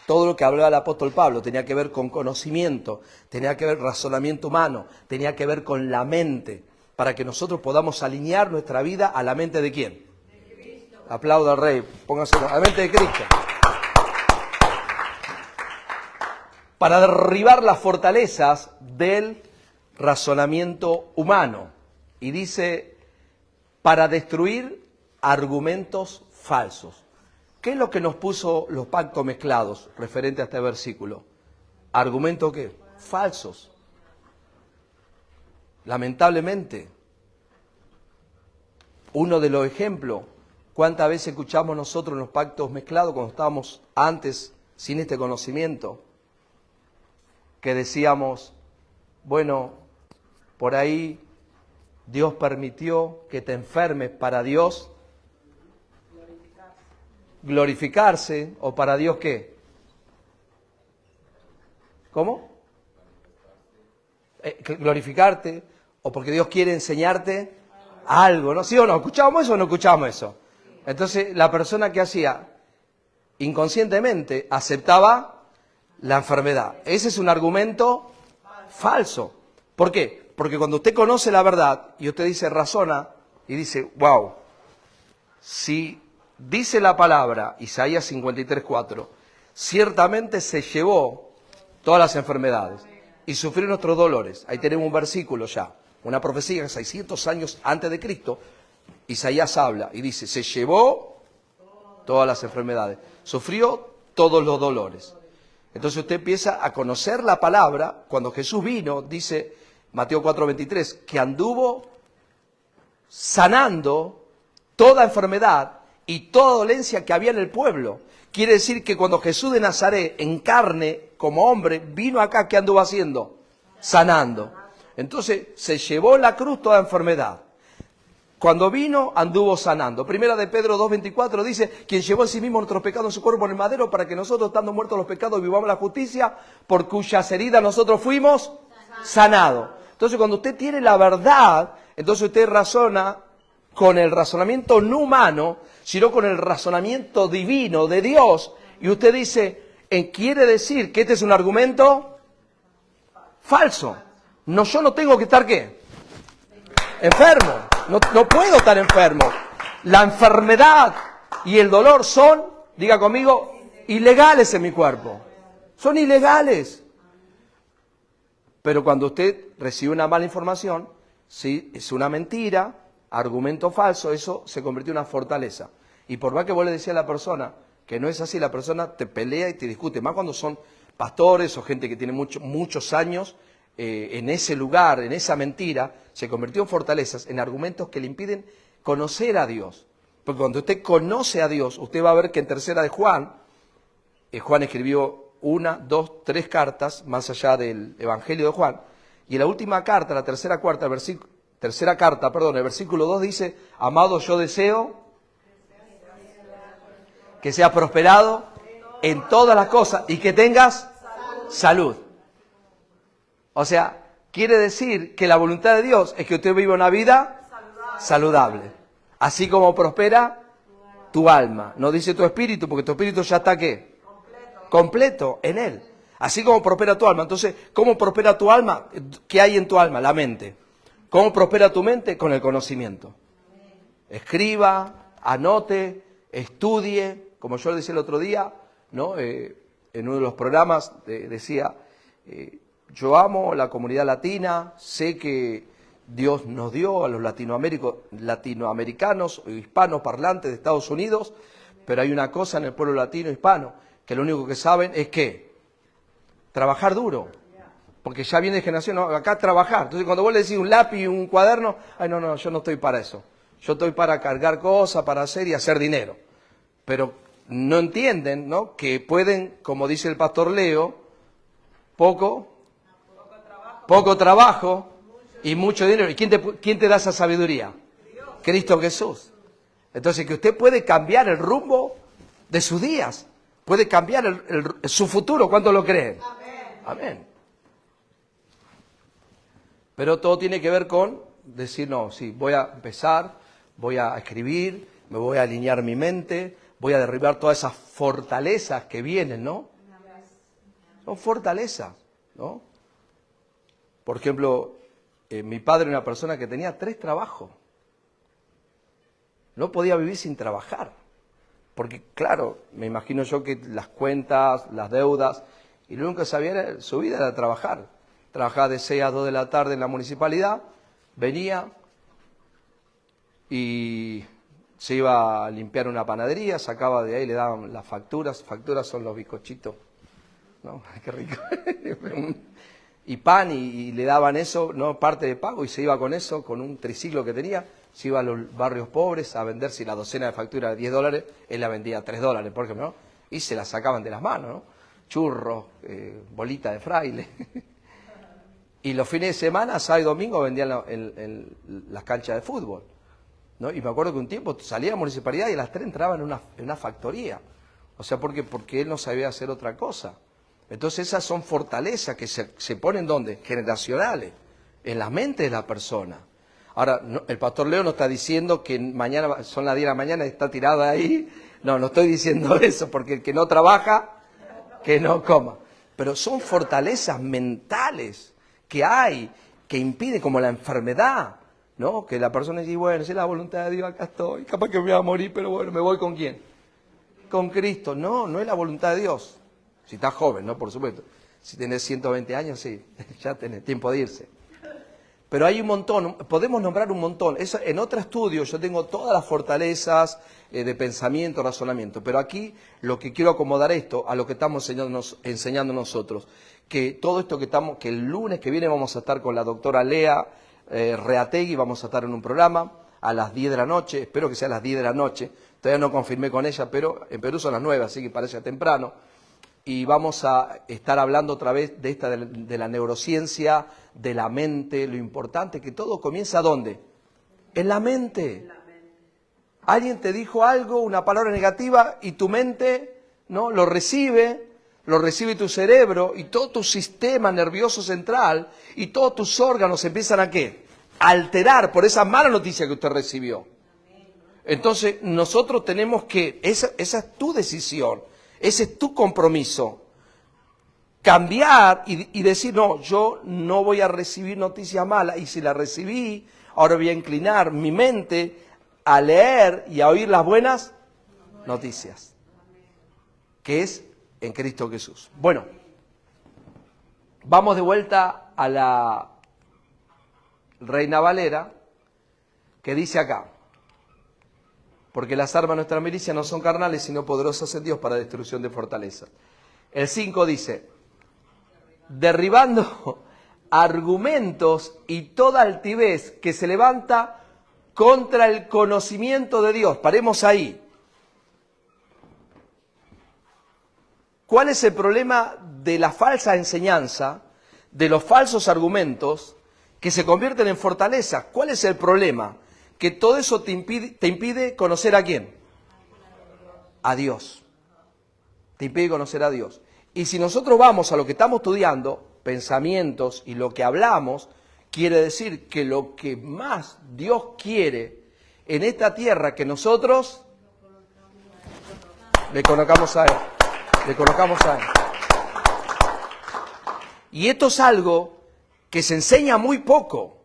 Speaker 1: todo lo que hablaba el apóstol Pablo tenía que ver con conocimiento, tenía que ver razonamiento humano, tenía que ver con la mente, para que nosotros podamos alinear nuestra vida a la mente de ¿quién? De Cristo. Aplauda al Rey, póngase a la mente de Cristo. Para derribar las fortalezas del razonamiento humano. Y dice, para destruir argumentos falsos. ¿Qué es lo que nos puso los pactos mezclados referente a este versículo? ¿Argumentos qué? Falsos. Lamentablemente, uno de los ejemplos, ¿cuántas veces escuchamos nosotros en los pactos mezclados cuando estábamos antes sin este conocimiento? Que decíamos, bueno, por ahí Dios permitió que te enfermes para Dios glorificarse, o para Dios ¿qué? ¿Cómo? Glorificarte, o porque Dios quiere enseñarte algo, ¿no? ¿Sí o no? ¿Escuchábamos eso o no escuchábamos eso? Entonces la persona que hacía inconscientemente aceptaba la enfermedad. Ese es un argumento falso. ¿Por qué? Porque cuando usted conoce la verdad y usted dice, razona, y dice, wow, si dice la palabra, Isaías 53:4, ciertamente se llevó todas las enfermedades y sufrió nuestros dolores. Ahí tenemos un versículo ya, una profecía que 600 años antes de Cristo, Isaías habla y dice, se llevó todas las enfermedades, sufrió todos los dolores. Entonces usted empieza a conocer la palabra. Cuando Jesús vino, dice Mateo 4:23, que anduvo sanando toda enfermedad y toda dolencia que había en el pueblo. Quiere decir que cuando Jesús de Nazaret, en carne, como hombre, vino acá, ¿qué anduvo haciendo? Sanando. Entonces, se llevó en la cruz toda enfermedad. Cuando vino, anduvo sanando. Primera de Pedro 2:24 dice, quien llevó en sí mismo nuestros pecados en su cuerpo en el madero, para que nosotros, estando muertos los pecados, vivamos la justicia, por cuyas heridas nosotros fuimos sanados. Entonces, cuando usted tiene la verdad, entonces usted razona con el razonamiento no humano, sino con el razonamiento divino de Dios. Y usted dice, quiere decir que este es un argumento falso. No, yo no tengo que estar, ¿qué? Enfermo. No puedo estar enfermo. La enfermedad y el dolor son, diga conmigo, ilegales en mi cuerpo. Son ilegales. Pero cuando usted recibe una mala información, sí, es una mentira, argumento falso, eso se convirtió en una fortaleza. Y por más que vos le decías a la persona que no es así, la persona te pelea y te discute. Más cuando son pastores o gente que tiene muchos años en ese lugar, en esa mentira, se convirtió en fortalezas, en argumentos que le impiden conocer a Dios. Porque cuando usted conoce a Dios, usted va a ver que en tercera de Juan, Juan escribió 1, 2, 3 cartas, más allá del Evangelio de Juan, y en la última carta, la tercera carta, el versículo 2 dice, amado, yo deseo que seas prosperado en todas las cosas y que tengas salud. O sea, quiere decir que la voluntad de Dios es que usted viva una vida saludable. Así como prospera tu alma. No dice tu espíritu, porque tu espíritu ya está, ¿qué? Completo en Él. Así como prospera tu alma. Entonces, ¿cómo prospera tu alma? ¿Qué hay en tu alma? La mente. ¿Cómo prospera tu mente? Con el conocimiento. Escriba, anote, estudie. Como yo le decía el otro día, ¿no? En uno de los programas decía, yo amo la comunidad latina, sé que Dios nos dio a los latinoamericanos o hispanos parlantes de Estados Unidos, pero hay una cosa en el pueblo latino hispano, que lo único que saben es que trabajar duro, porque ya viene de generación, no, acá trabajar. Entonces cuando vos le decís un lápiz y un cuaderno, ay no, yo no estoy para eso. Yo estoy para cargar cosas, para hacer y hacer dinero. Pero no entienden, ¿no?, que pueden, como dice el pastor Leo, poco trabajo y mucho dinero. ¿Y quién te da esa sabiduría? Cristo Jesús. Entonces, que usted puede cambiar el rumbo de sus días, puede cambiar su futuro. ¿Cuánto lo creen? Amén. Pero todo tiene que ver con decir, no, sí, voy a empezar, voy a escribir, me voy a alinear mi mente, voy a derribar todas esas fortalezas que vienen, ¿no? Son fortalezas, ¿no? Por ejemplo, mi padre era una persona que tenía 3 trabajos. No podía vivir sin trabajar. Porque, claro, me imagino yo que las cuentas, las deudas, y lo único que sabía era, su vida era trabajar. Trabajaba de 6 a 2 de la tarde en la municipalidad, venía y se iba a limpiar una panadería, sacaba de ahí, le daban las facturas. Facturas son los bizcochitos, ¿no? Qué rico. Y pan, y le daban eso, ¿no?, parte de pago, y se iba con eso, con un triciclo que tenía, se iba a los barrios pobres a vender. Si la docena de factura de $10, él la vendía a $3, por ejemplo, ¿no? Y se la sacaban de las manos, ¿no? Churros, bolita de fraile. Y los fines de semana, sábado y domingo, vendían en las canchas de fútbol, ¿no? Y me acuerdo que un tiempo salía a la municipalidad y a las 3 entraba en una factoría. O sea, porque él no sabía hacer otra cosa. Entonces esas son fortalezas que se ponen, ¿dónde? Generacionales, en la mente de la persona. Ahora, no, el pastor Leo no está diciendo que mañana son las 10 de la mañana y está tirada ahí. No estoy diciendo eso, porque el que no trabaja, que no coma. Pero son fortalezas mentales que hay, que impide, como la enfermedad, ¿no? Que la persona dice, bueno, si es la voluntad de Dios, acá estoy, capaz que me voy a morir, pero bueno, ¿me voy con quién? Con Cristo. No es la voluntad de Dios. Si estás joven, ¿no? Por supuesto. Si tenés 120 años, sí, ya tenés tiempo de irse. Pero hay un montón, podemos nombrar un montón. En otro estudio yo tengo todas las fortalezas de pensamiento, razonamiento. Pero aquí lo que quiero acomodar esto a lo que estamos enseñando nosotros. Que todo esto que el lunes que viene vamos a estar con la doctora Lea Reategui, vamos a estar en un programa a las 10 de la noche, espero que sea a las 10 de la noche. Todavía no confirmé con ella, pero en Perú son las 9, así que parece temprano. Y vamos a estar hablando otra vez de la neurociencia, de la mente, lo importante, que todo comienza ¿dónde? En la mente. Alguien te dijo algo, una palabra negativa, y tu mente, ¿no?, lo recibe tu cerebro, y todo tu sistema nervioso central, y todos tus órganos empiezan a ¿qué? A alterar por esa mala noticia que usted recibió. Entonces, nosotros tenemos que, esa es tu decisión. Ese es tu compromiso. Cambiar y decir, no, yo no voy a recibir noticias malas. Y si la recibí, ahora voy a inclinar mi mente a leer y a oír las buenas noticias. Que es en Cristo Jesús. Bueno, vamos de vuelta a la Reina Valera, que dice acá. Porque las armas de nuestra milicia no son carnales, sino poderosas en Dios para destrucción de fortalezas. El 5 dice, derribando argumentos y toda altivez que se levanta contra el conocimiento de Dios. Paremos ahí. ¿Cuál es el problema de la falsa enseñanza, de los falsos argumentos que se convierten en fortaleza? ¿Cuál es el problema? Que todo eso te impide conocer ¿a quién? A Dios. Te impide conocer a Dios. Y si nosotros vamos a lo que estamos estudiando, pensamientos y lo que hablamos, quiere decir que lo que más Dios quiere en esta tierra, que nosotros le conozcamos a Él. Le conozcamos a Él. Y esto es algo que se enseña muy poco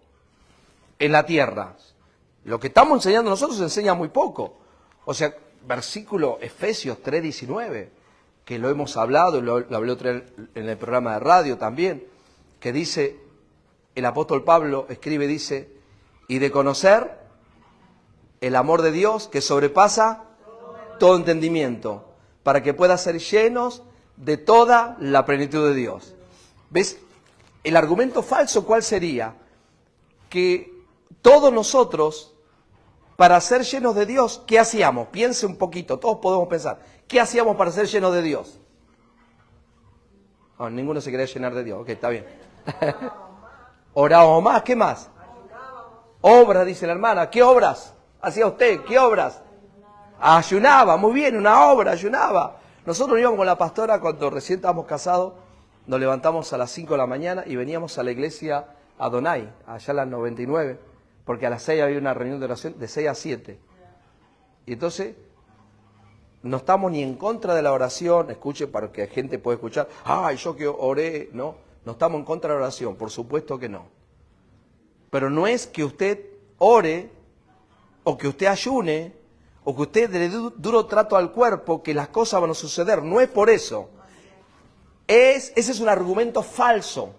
Speaker 1: en la tierra. Lo que estamos enseñando nosotros se enseña muy poco. O sea, versículo Efesios 3:19, que lo hemos hablado, lo hablé otra vez en el programa de radio también, que dice, el apóstol Pablo escribe, dice, y de conocer el amor de Dios que sobrepasa todo entendimiento, para que puedan ser llenos de toda la plenitud de Dios. ¿Ves? El argumento falso, ¿cuál sería? Que todos nosotros para ser llenos de Dios, ¿qué hacíamos? Piense un poquito, todos podemos pensar. ¿Qué hacíamos para ser llenos de Dios? Oh, ninguno se quería llenar de Dios. Ok, está bien. Orábamos más, ¿qué más? Obras, dice la hermana. ¿Qué obras hacía usted? ¿Qué obras? Ayunaba, muy bien, una obra, ayunaba. Nosotros íbamos con la pastora cuando recién estábamos casados, nos levantamos a las 5 de la mañana y veníamos a la iglesia Adonai, allá a las 99, porque a las 6 había una reunión de oración de 6 a 7. Y entonces, no estamos ni en contra de la oración, escuche, para que la gente pueda escuchar, ay, yo que oré, no estamos en contra de la oración, por supuesto que no. Pero no es que usted ore, o que usted ayune, o que usted le dé duro trato al cuerpo, que las cosas van a suceder, no es por eso. Ese es un argumento falso.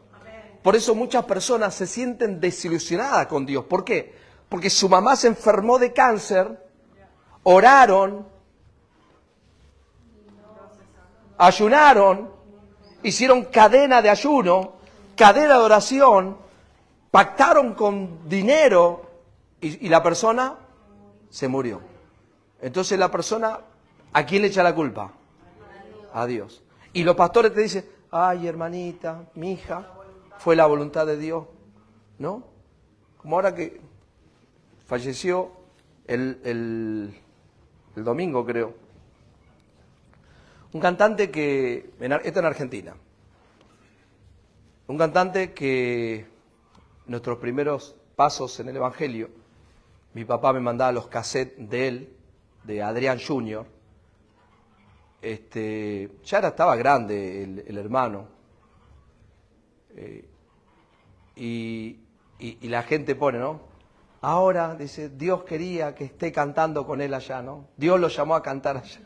Speaker 1: Por eso muchas personas se sienten desilusionadas con Dios. ¿Por qué? Porque su mamá se enfermó de cáncer, oraron, ayunaron, hicieron cadena de ayuno, cadena de oración, pactaron con dinero y la persona se murió. Entonces la persona, ¿a quién le echa la culpa? A Dios. Y los pastores te dicen, ay hermanita, mi hija, fue la voluntad de Dios, ¿no? Como ahora que falleció el domingo, creo, un cantante que, esto en Argentina, un cantante que nuestros primeros pasos en el Evangelio, mi papá me mandaba los cassettes de él, de Adrián Junior. Ya estaba grande el hermano. Y la gente pone, ¿no? Ahora, dice, Dios quería que esté cantando con él allá, ¿no? Dios lo llamó a cantar allá.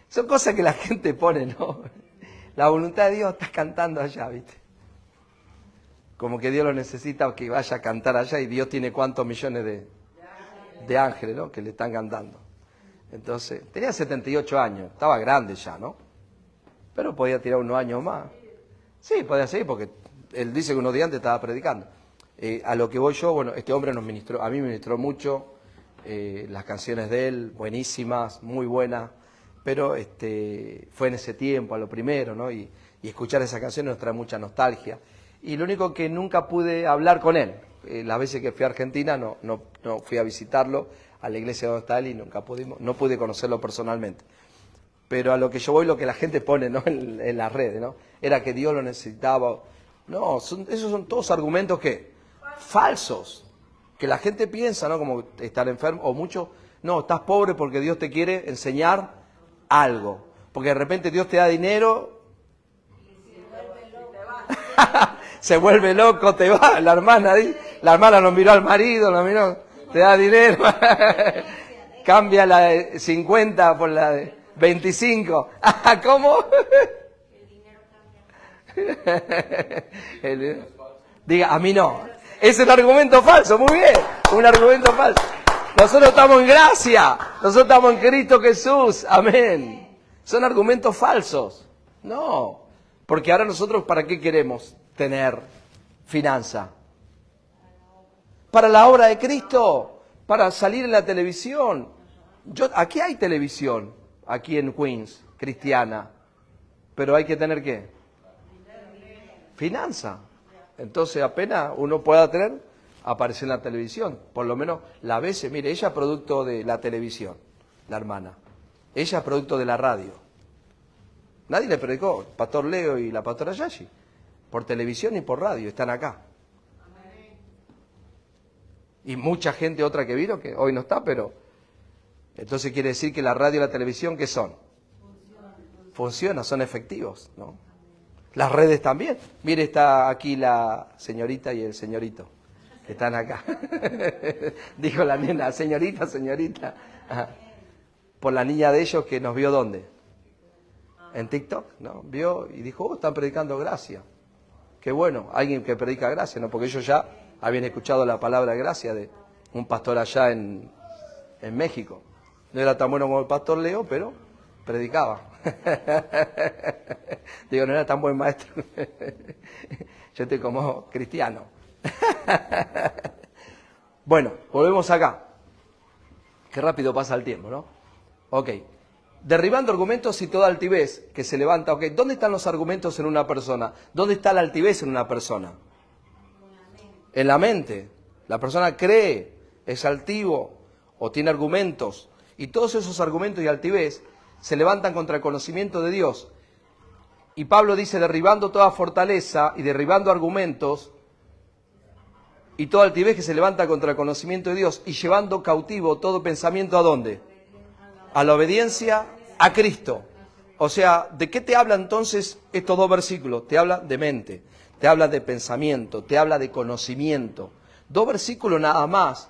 Speaker 1: Son cosas que la gente pone, ¿no? La voluntad de Dios está cantando allá, ¿viste? Como que Dios lo necesita que vaya a cantar allá y Dios tiene cuántos millones de ángeles, ¿no? Que le están cantando. Entonces, tenía 78 años, estaba grande ya, ¿no? Pero podía tirar unos años más. Sí, podía seguir porque él dice que unos días antes estaba predicando. A lo que voy yo, bueno, este hombre nos ministró, a mí me ministró mucho, las canciones de él, buenísimas, muy buenas, pero fue en ese tiempo, a lo primero, ¿no? Y escuchar esas canciones nos trae mucha nostalgia. Y lo único que nunca pude hablar con él, las veces que fui a Argentina no fui a visitarlo, a la iglesia donde está él y no pude conocerlo personalmente. Pero a lo que yo voy, lo que la gente pone, ¿no? en las redes, ¿no? Era que Dios lo necesitaba. No, esos son todos argumentos que falsos, que la gente piensa, ¿no? Como estar enfermo, o mucho, no, estás pobre porque Dios te quiere enseñar algo. Porque de repente Dios te da dinero, se vuelve loco, te va. La hermana nos miró al marido, nos miró, te da dinero, cambia la de 50 por la de 25. ¿Cómo? Diga, a mí no. Es un argumento falso, muy bien. Un argumento falso. Nosotros estamos en gracia. Nosotros estamos en Cristo Jesús. Amén. Son argumentos falsos. No. Porque ahora nosotros, ¿para qué queremos tener finanza? Para la obra de Cristo. Para salir en la televisión. Aquí hay televisión. Aquí en Queens, cristiana. Pero hay que tener ¿qué? Finanza. Entonces apenas uno pueda tener, aparece en la televisión. Por lo menos la veces, mire, ella es producto de la televisión, la hermana. Ella es producto de la radio. Nadie le predicó, el pastor Leo y la pastora Yashi. Por televisión y por radio, están acá. Y mucha gente otra que vino, que hoy no está, pero... Entonces quiere decir que la radio y la televisión, ¿qué son? Funcionan, son efectivos, ¿no? Las redes también. Mire, está aquí la señorita y el señorito, que están acá. Dijo la nena, señorita, señorita. Ajá. Por la niña de ellos que nos vio ¿dónde? En TikTok, ¿no? Vio y dijo, están predicando gracia. Qué bueno, alguien que predica gracia, ¿no? Porque ellos ya habían escuchado la palabra gracia de un pastor allá en México. No era tan bueno como el pastor Leo, pero predicaba. Digo, no era tan buen maestro. Yo estoy como cristiano. Bueno, volvemos acá. Qué rápido pasa el tiempo, ¿no? Ok. Derribando argumentos y toda altivez que se levanta. Ok, ¿dónde están los argumentos en una persona? ¿Dónde está la altivez en una persona? En la mente. La persona cree, es altivo o tiene argumentos. Y todos esos argumentos y altivez se levantan contra el conocimiento de Dios. Y Pablo dice, derribando toda fortaleza y derribando argumentos y toda altivez que se levanta contra el conocimiento de Dios y llevando cautivo todo pensamiento ¿a dónde? A la obediencia a Cristo. O sea, ¿de qué te habla entonces estos dos versículos? Te habla de mente, te habla de pensamiento, te habla de conocimiento. Dos versículos nada más,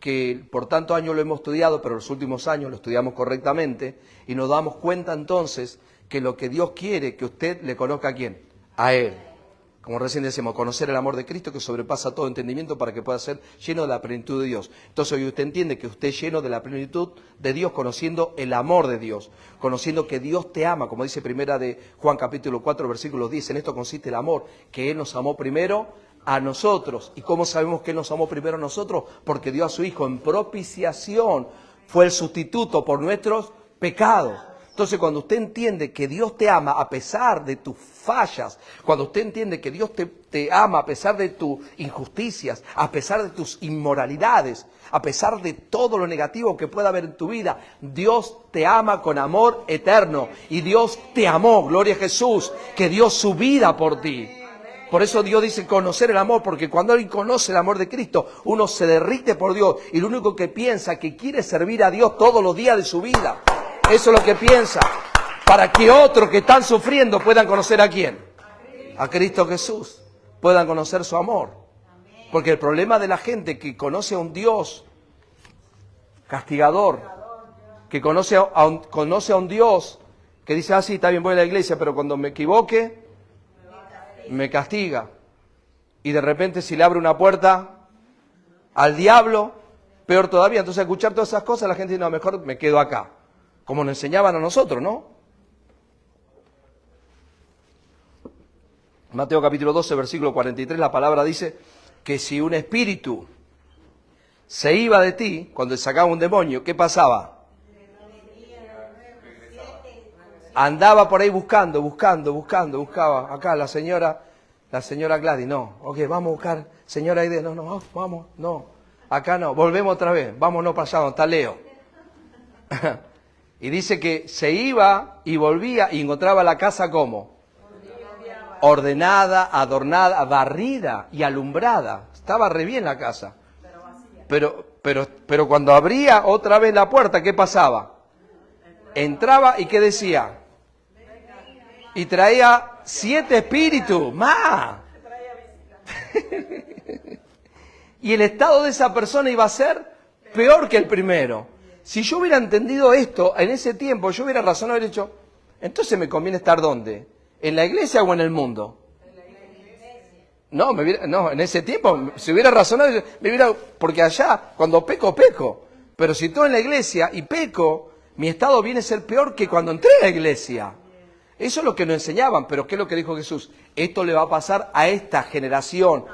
Speaker 1: que por tantos años lo hemos estudiado, pero los últimos años lo estudiamos correctamente, y nos damos cuenta entonces que lo que Dios quiere que usted le conozca ¿a quién? A Él. Como recién decimos, conocer el amor de Cristo que sobrepasa todo entendimiento para que pueda ser lleno de la plenitud de Dios. Entonces hoy usted entiende que usted es lleno de la plenitud de Dios, conociendo el amor de Dios, conociendo que Dios te ama, como dice primera de Juan capítulo 4, versículo 10, en esto consiste el amor, que Él nos amó primero a nosotros. ¿Y cómo sabemos que Él nos amó primero a nosotros? Porque dio a su Hijo en propiciación, fue el sustituto por nuestros pecados. Entonces, cuando usted entiende que Dios te ama a pesar de tus fallas, cuando usted entiende que Dios te ama a pesar de tus injusticias, a pesar de tus inmoralidades, a pesar de todo lo negativo que pueda haber en tu vida, Dios te ama con amor eterno. Y Dios te amó, gloria a Jesús, que dio su vida por ti. Por eso Dios dice conocer el amor, porque cuando alguien conoce el amor de Cristo, uno se derrite por Dios y lo único que piensa que quiere servir a Dios todos los días de su vida. Eso es lo que piensa, para que otros que están sufriendo puedan conocer ¿a quién? A Cristo Jesús, puedan conocer su amor. Porque el problema de la gente que conoce a un Dios castigador, que conoce a un Dios que dice, sí, está bien, voy a la iglesia, pero cuando me equivoque, me castiga. Y de repente si le abre una puerta al diablo, peor todavía. Entonces, al escuchar todas esas cosas, la gente dice, no, mejor me quedo acá. Como nos enseñaban a nosotros, ¿no? Mateo capítulo 12, versículo 43, la palabra dice que si un espíritu se iba de ti, cuando sacaba un demonio, ¿qué pasaba? Andaba por ahí buscaba. Acá la señora Gladys, no. Ok, vamos a buscar, señora Aide, no, vamos, no. Acá no, volvemos otra vez, vámonos para allá, donde está Leo. Y dice que se iba y volvía y encontraba la casa ¿cómo? Ordenada, adornada, barrida y alumbrada. Estaba re bien la casa. Pero cuando abría otra vez la puerta, ¿qué pasaba? Entraba y ¿qué decía? Y traía 7 espíritus, más. Y el estado de esa persona iba a ser peor que el primero. Si yo hubiera entendido esto en ese tiempo, yo hubiera razonado y hubiera dicho, entonces me conviene estar ¿dónde? ¿En la iglesia o en el mundo? No, en ese tiempo, si hubiera razonado, porque allá, cuando peco. Pero si estoy en la iglesia y peco, mi estado viene a ser peor que cuando entré a la iglesia. Eso es lo que nos enseñaban, pero ¿qué es lo que dijo Jesús? Esto le va a pasar a esta generación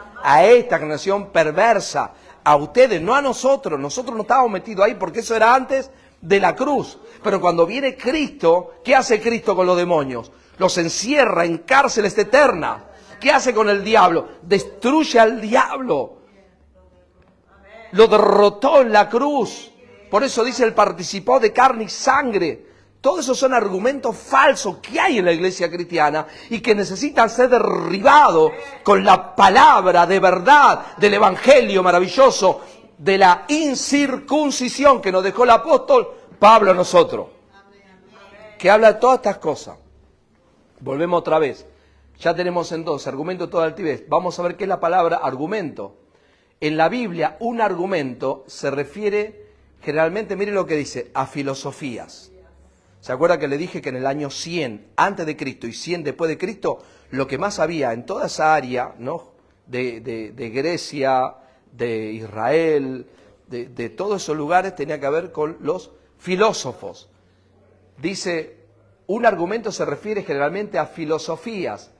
Speaker 1: perversa. A ustedes, no a nosotros. Nosotros no estábamos metidos ahí porque eso era antes de la cruz. Pero cuando viene Cristo, ¿qué hace Cristo con los demonios? Los encierra en cárceles eternas. ¿Qué hace con el diablo? Destruye al diablo. Lo derrotó en la cruz. Por eso dice, él participó de carne y sangre. Todos esos son argumentos falsos que hay en la iglesia cristiana y que necesitan ser derribados con la palabra de verdad del evangelio maravilloso de la incircuncisión que nos dejó el apóstol Pablo a nosotros. Que habla de todas estas cosas. Volvemos otra vez. Ya tenemos entonces argumento de toda altivez. Vamos a ver qué es la palabra argumento. En la Biblia, un argumento se refiere generalmente, miren lo que dice, a filosofías. ¿Se acuerda que le dije que en el año 100 antes de Cristo y 100 después de Cristo, lo que más había en toda esa área, ¿no? de Grecia, de Israel, de todos esos lugares tenía que ver con los filósofos? Dice, un argumento se refiere generalmente a filosofías,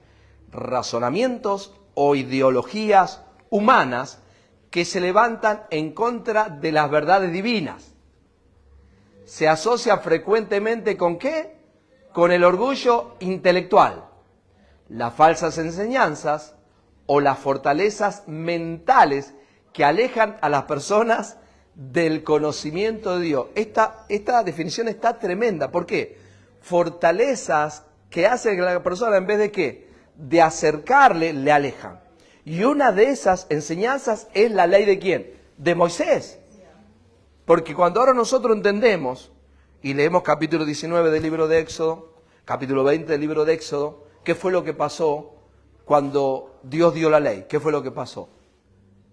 Speaker 1: razonamientos o ideologías humanas que se levantan en contra de las verdades divinas. Se asocia frecuentemente ¿con qué? Con el orgullo intelectual, las falsas enseñanzas o las fortalezas mentales que alejan a las personas del conocimiento de Dios. Esta definición está tremenda. ¿Por qué? Fortalezas que hacen que la persona, en vez de ¿qué? De acercarle, le alejan. Y una de esas enseñanzas es la ley ¿de quién? De Moisés. Porque cuando ahora nosotros entendemos y leemos capítulo 19 del libro de Éxodo, capítulo 20 del libro de Éxodo, ¿qué fue lo que pasó cuando Dios dio la ley? ¿Qué fue lo que pasó?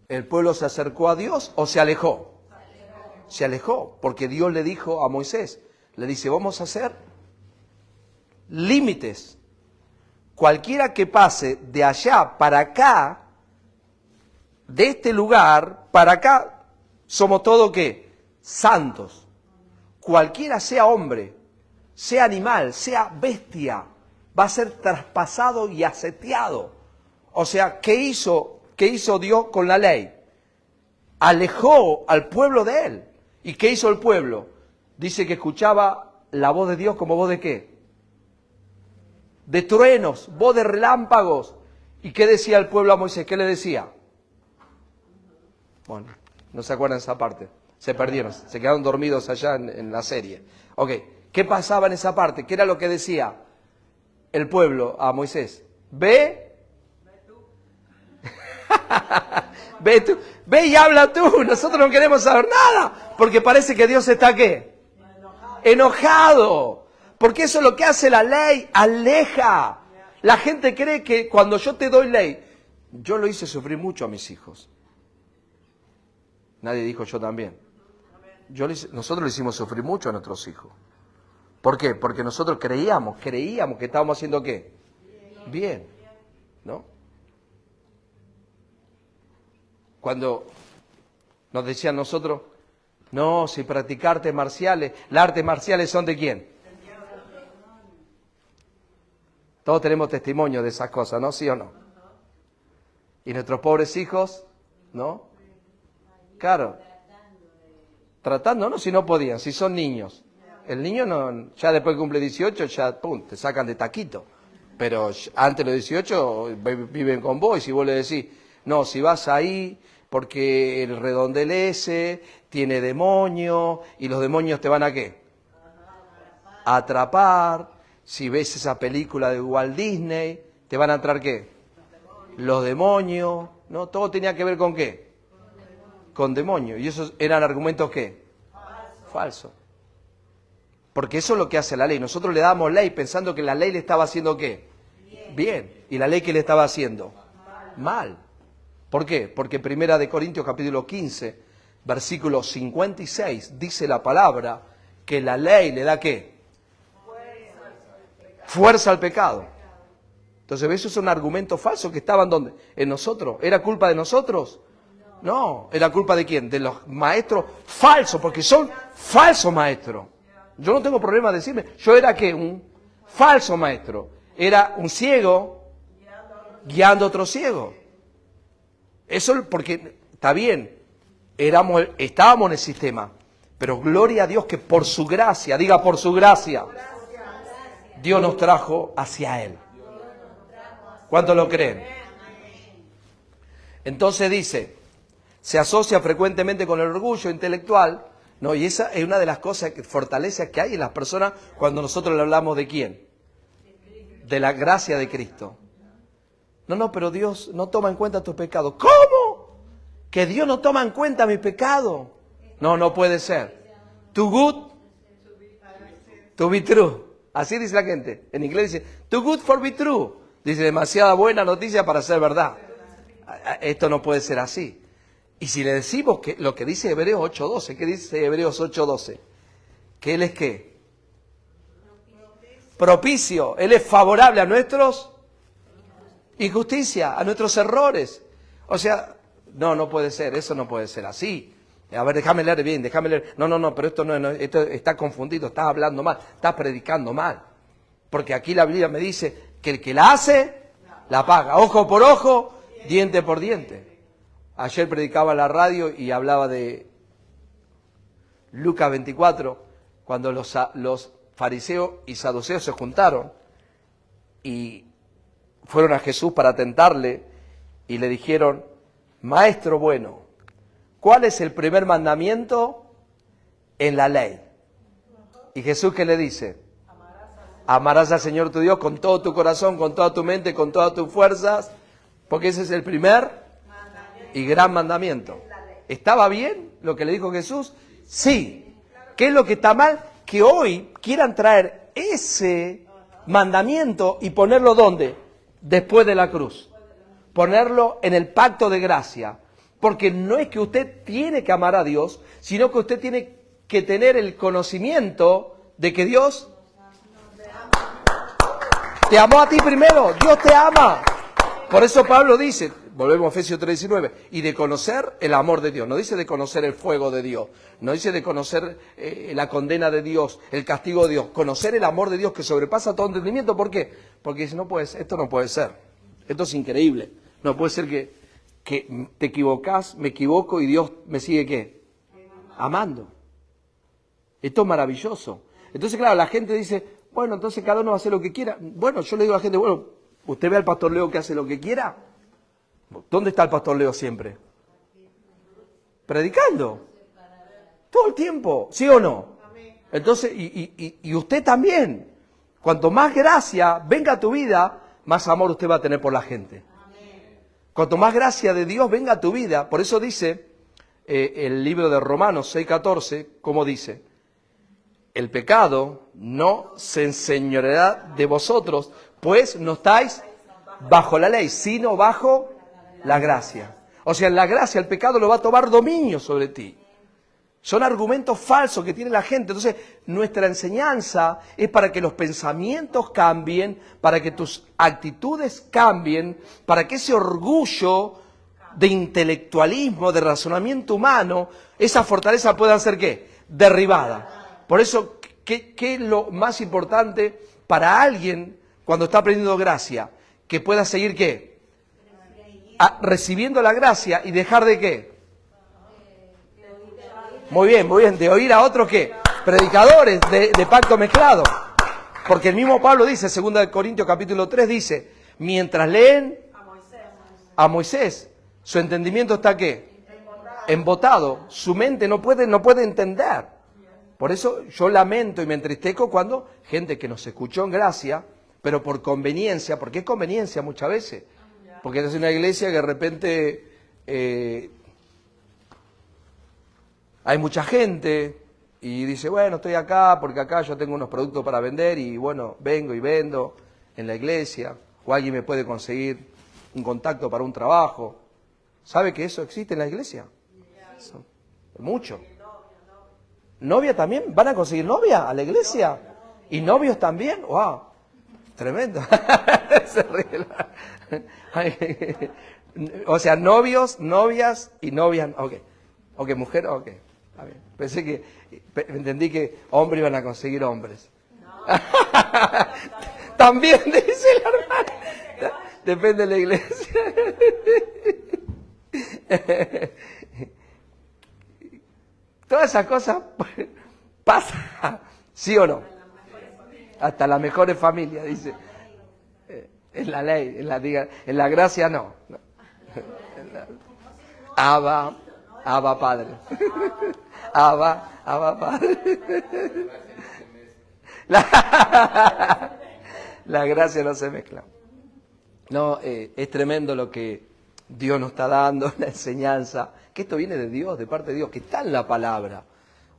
Speaker 1: ¿El pueblo se acercó a Dios o se alejó? Se alejó, porque Dios le dijo a Moisés, le dice, vamos a hacer límites. Cualquiera que pase de allá para acá, de este lugar para acá, somos todos ¿qué? Santos. Cualquiera sea hombre, sea animal, sea bestia, va a ser traspasado y aseteado. O sea, ¿qué hizo Dios con la ley? Alejó al pueblo de él. ¿Y qué hizo el pueblo? Dice que escuchaba la voz de Dios como voz de ¿qué? De truenos, voz de relámpagos. ¿Y qué decía el pueblo a Moisés? ¿Qué le decía? Bueno, no se acuerdan esa parte. Se perdieron, se quedaron dormidos allá en la serie. Ok, ¿qué pasaba en esa parte? ¿Qué era lo que decía el pueblo a Moisés? Ve ve tú, ve y habla tú, nosotros no queremos saber nada, porque parece que Dios está ¿qué? Enojado, porque eso es lo que hace la ley, aleja. La gente cree que cuando yo te doy ley, yo lo hice sufrir mucho a mis hijos. Nadie dijo yo también. Nosotros lo hicimos sufrir mucho a nuestros hijos. ¿Por qué? Porque nosotros creíamos que estábamos haciendo ¿qué? Bien, ¿no? Cuando nos decían nosotros, no, si practicar artes marciales, las artes marciales son ¿de quién? Todos tenemos testimonio de esas cosas, ¿no? ¿Sí o no? Y nuestros pobres hijos, ¿no? Claro. Tratando, ¿no? Si no podían, si son niños. El niño no, ya después que cumple 18, ya, pum, te sacan de taquito. Pero antes de los 18 viven con vos y si vos le decís, no, si vas ahí, porque el redondel ese tiene demonio y los demonios te van a ¿qué? A atrapar. Si ves esa película de Walt Disney, te van a entrar ¿qué? Los demonios, ¿no? Todo tenía que ver con ¿qué? Con demonios. Y esos eran argumentos ¿qué? Falsos. Porque eso es lo que hace la ley. Nosotros le damos ley pensando que la ley le estaba haciendo ¿qué? Bien. ¿Y la ley qué le estaba haciendo? Mal. ¿Por qué? Porque 1 Corintios capítulo 15, versículo 56, dice la palabra que la ley le da ¿qué? Fuerza al pecado. Entonces, esos son argumentos falsos que estaban ¿dónde? En nosotros. ¿Era culpa de nosotros? No. ¿Era culpa de quién? De los maestros falsos, porque son falsos maestros. Yo no tengo problema de decirme, yo era ¿qué? Un falso maestro. Era un ciego guiando a otro ciego. Eso porque, está bien, estábamos en el sistema, pero gloria a Dios que por su gracia, diga por su gracia, Dios nos trajo hacia Él. ¿Cuántos lo creen? Entonces dice, se asocia frecuentemente con el orgullo intelectual, ¿no? Y esa es una de las cosas, fortalezas que hay en las personas cuando nosotros le hablamos de ¿quién? De la gracia de Cristo. No, pero Dios no toma en cuenta tus pecados. ¿Cómo? ¿Que Dios no toma en cuenta mi pecado? No puede ser. Too good to be true. Así dice la gente. En inglés dice, too good for be true. Dice, demasiada buena noticia para ser verdad. Esto no puede ser así. Y si le decimos que lo que dice Hebreos 8:12, ¿qué dice Hebreos 8:12? Que Él es ¿qué? Propicio. Él es favorable a nuestros injusticia, a nuestros errores. O sea, no puede ser, eso no puede ser así. A ver, déjame leer bien, déjame leer. No, pero esto no, esto está confundido, estás hablando mal, estás predicando mal. Porque aquí la Biblia me dice que el que la hace, la paga. Ojo por ojo, diente por diente. Ayer predicaba en la radio y hablaba de Lucas 24, cuando los fariseos y saduceos se juntaron y fueron a Jesús para tentarle y le dijeron: Maestro bueno, ¿cuál es el primer mandamiento en la ley? Y Jesús, ¿qué le dice? Amarás al Señor tu Dios con todo tu corazón, con toda tu mente, con todas tus fuerzas, porque ese es el primer y gran mandamiento. ¿Estaba bien lo que le dijo Jesús? Sí. ¿Qué es lo que está mal? Que hoy quieran traer ese mandamiento y ponerlo ¿dónde? Después de la cruz. Ponerlo en el pacto de gracia. Porque no es que usted tiene que amar a Dios, sino que usted tiene que tener el conocimiento de que Dios te amó a ti primero. Dios te ama. Por eso Pablo dice, volvemos a Efesios 3:19, y de conocer el amor de Dios. No dice de conocer el fuego de Dios. No dice de conocer la condena de Dios, el castigo de Dios. Conocer el amor de Dios que sobrepasa todo entendimiento. ¿Por qué? Porque dice, no puede ser, esto no puede ser. Esto es increíble. No puede ser que te equivocás, me equivoco y Dios me sigue ¿qué? Amando. Esto es maravilloso. Entonces, claro, la gente dice, bueno, entonces cada uno va a hacer lo que quiera. Bueno, yo le digo a la gente, bueno, ¿usted ve al pastor Leo que hace lo que quiera? ¿Dónde está el pastor Leo siempre? Predicando. Todo el tiempo, ¿sí o no? Entonces, y usted también. Cuanto más gracia venga a tu vida, más amor usted va a tener por la gente. Cuanto más gracia de Dios venga a tu vida, por eso dice el libro de Romanos 6:14, como dice, el pecado no se enseñoreará de vosotros, pues no estáis bajo la ley, sino bajo la gracia. O sea, en la gracia el pecado lo va a tomar dominio sobre ti. Son argumentos falsos que tiene la gente. Entonces, nuestra enseñanza es para que los pensamientos cambien, para que tus actitudes cambien, para que ese orgullo de intelectualismo, de razonamiento humano, esa fortaleza pueda ser ¿qué? Derribada. Por eso, ¿qué es lo más importante para alguien cuando está aprendiendo gracia? Que pueda seguir ¿qué? Recibiendo la gracia y dejar de ¿qué? Muy bien, de oír a otros ¿qué? Predicadores de pacto mezclado. Porque el mismo Pablo dice, 2 Corintios capítulo 3, dice, mientras leen a Moisés, su entendimiento está ¿qué? Embotado. Su mente no puede entender. Por eso yo lamento y me entristezco cuando gente que nos escuchó en gracia, pero por conveniencia, porque es conveniencia muchas veces, porque es una iglesia que de repente hay mucha gente y dice, bueno, estoy acá porque acá yo tengo unos productos para vender y bueno, vengo y vendo en la iglesia, o alguien me puede conseguir un contacto para un trabajo. ¿Sabe que eso existe en la iglesia? Eso, mucho. ¿Novia también? ¿Van a conseguir novia a la iglesia? ¿Y novios también? ¡Wow! Tremendo. Se ríe. O sea, novios, novias y novias. Ok, mujer, ok. Está bien. Pensé que, entendí que hombres iban a conseguir hombres. También, dice la hermana. Depende de la iglesia. Todas esas cosas pasan, ¿sí o no? Hasta las mejores familias, dice. En la ley, en la gracia no. Abba Padre. Abba Padre. La gracia no se mezcla. No, es tremendo lo que Dios nos está dando, la enseñanza, que esto viene de Dios, de parte de Dios, que está en la palabra,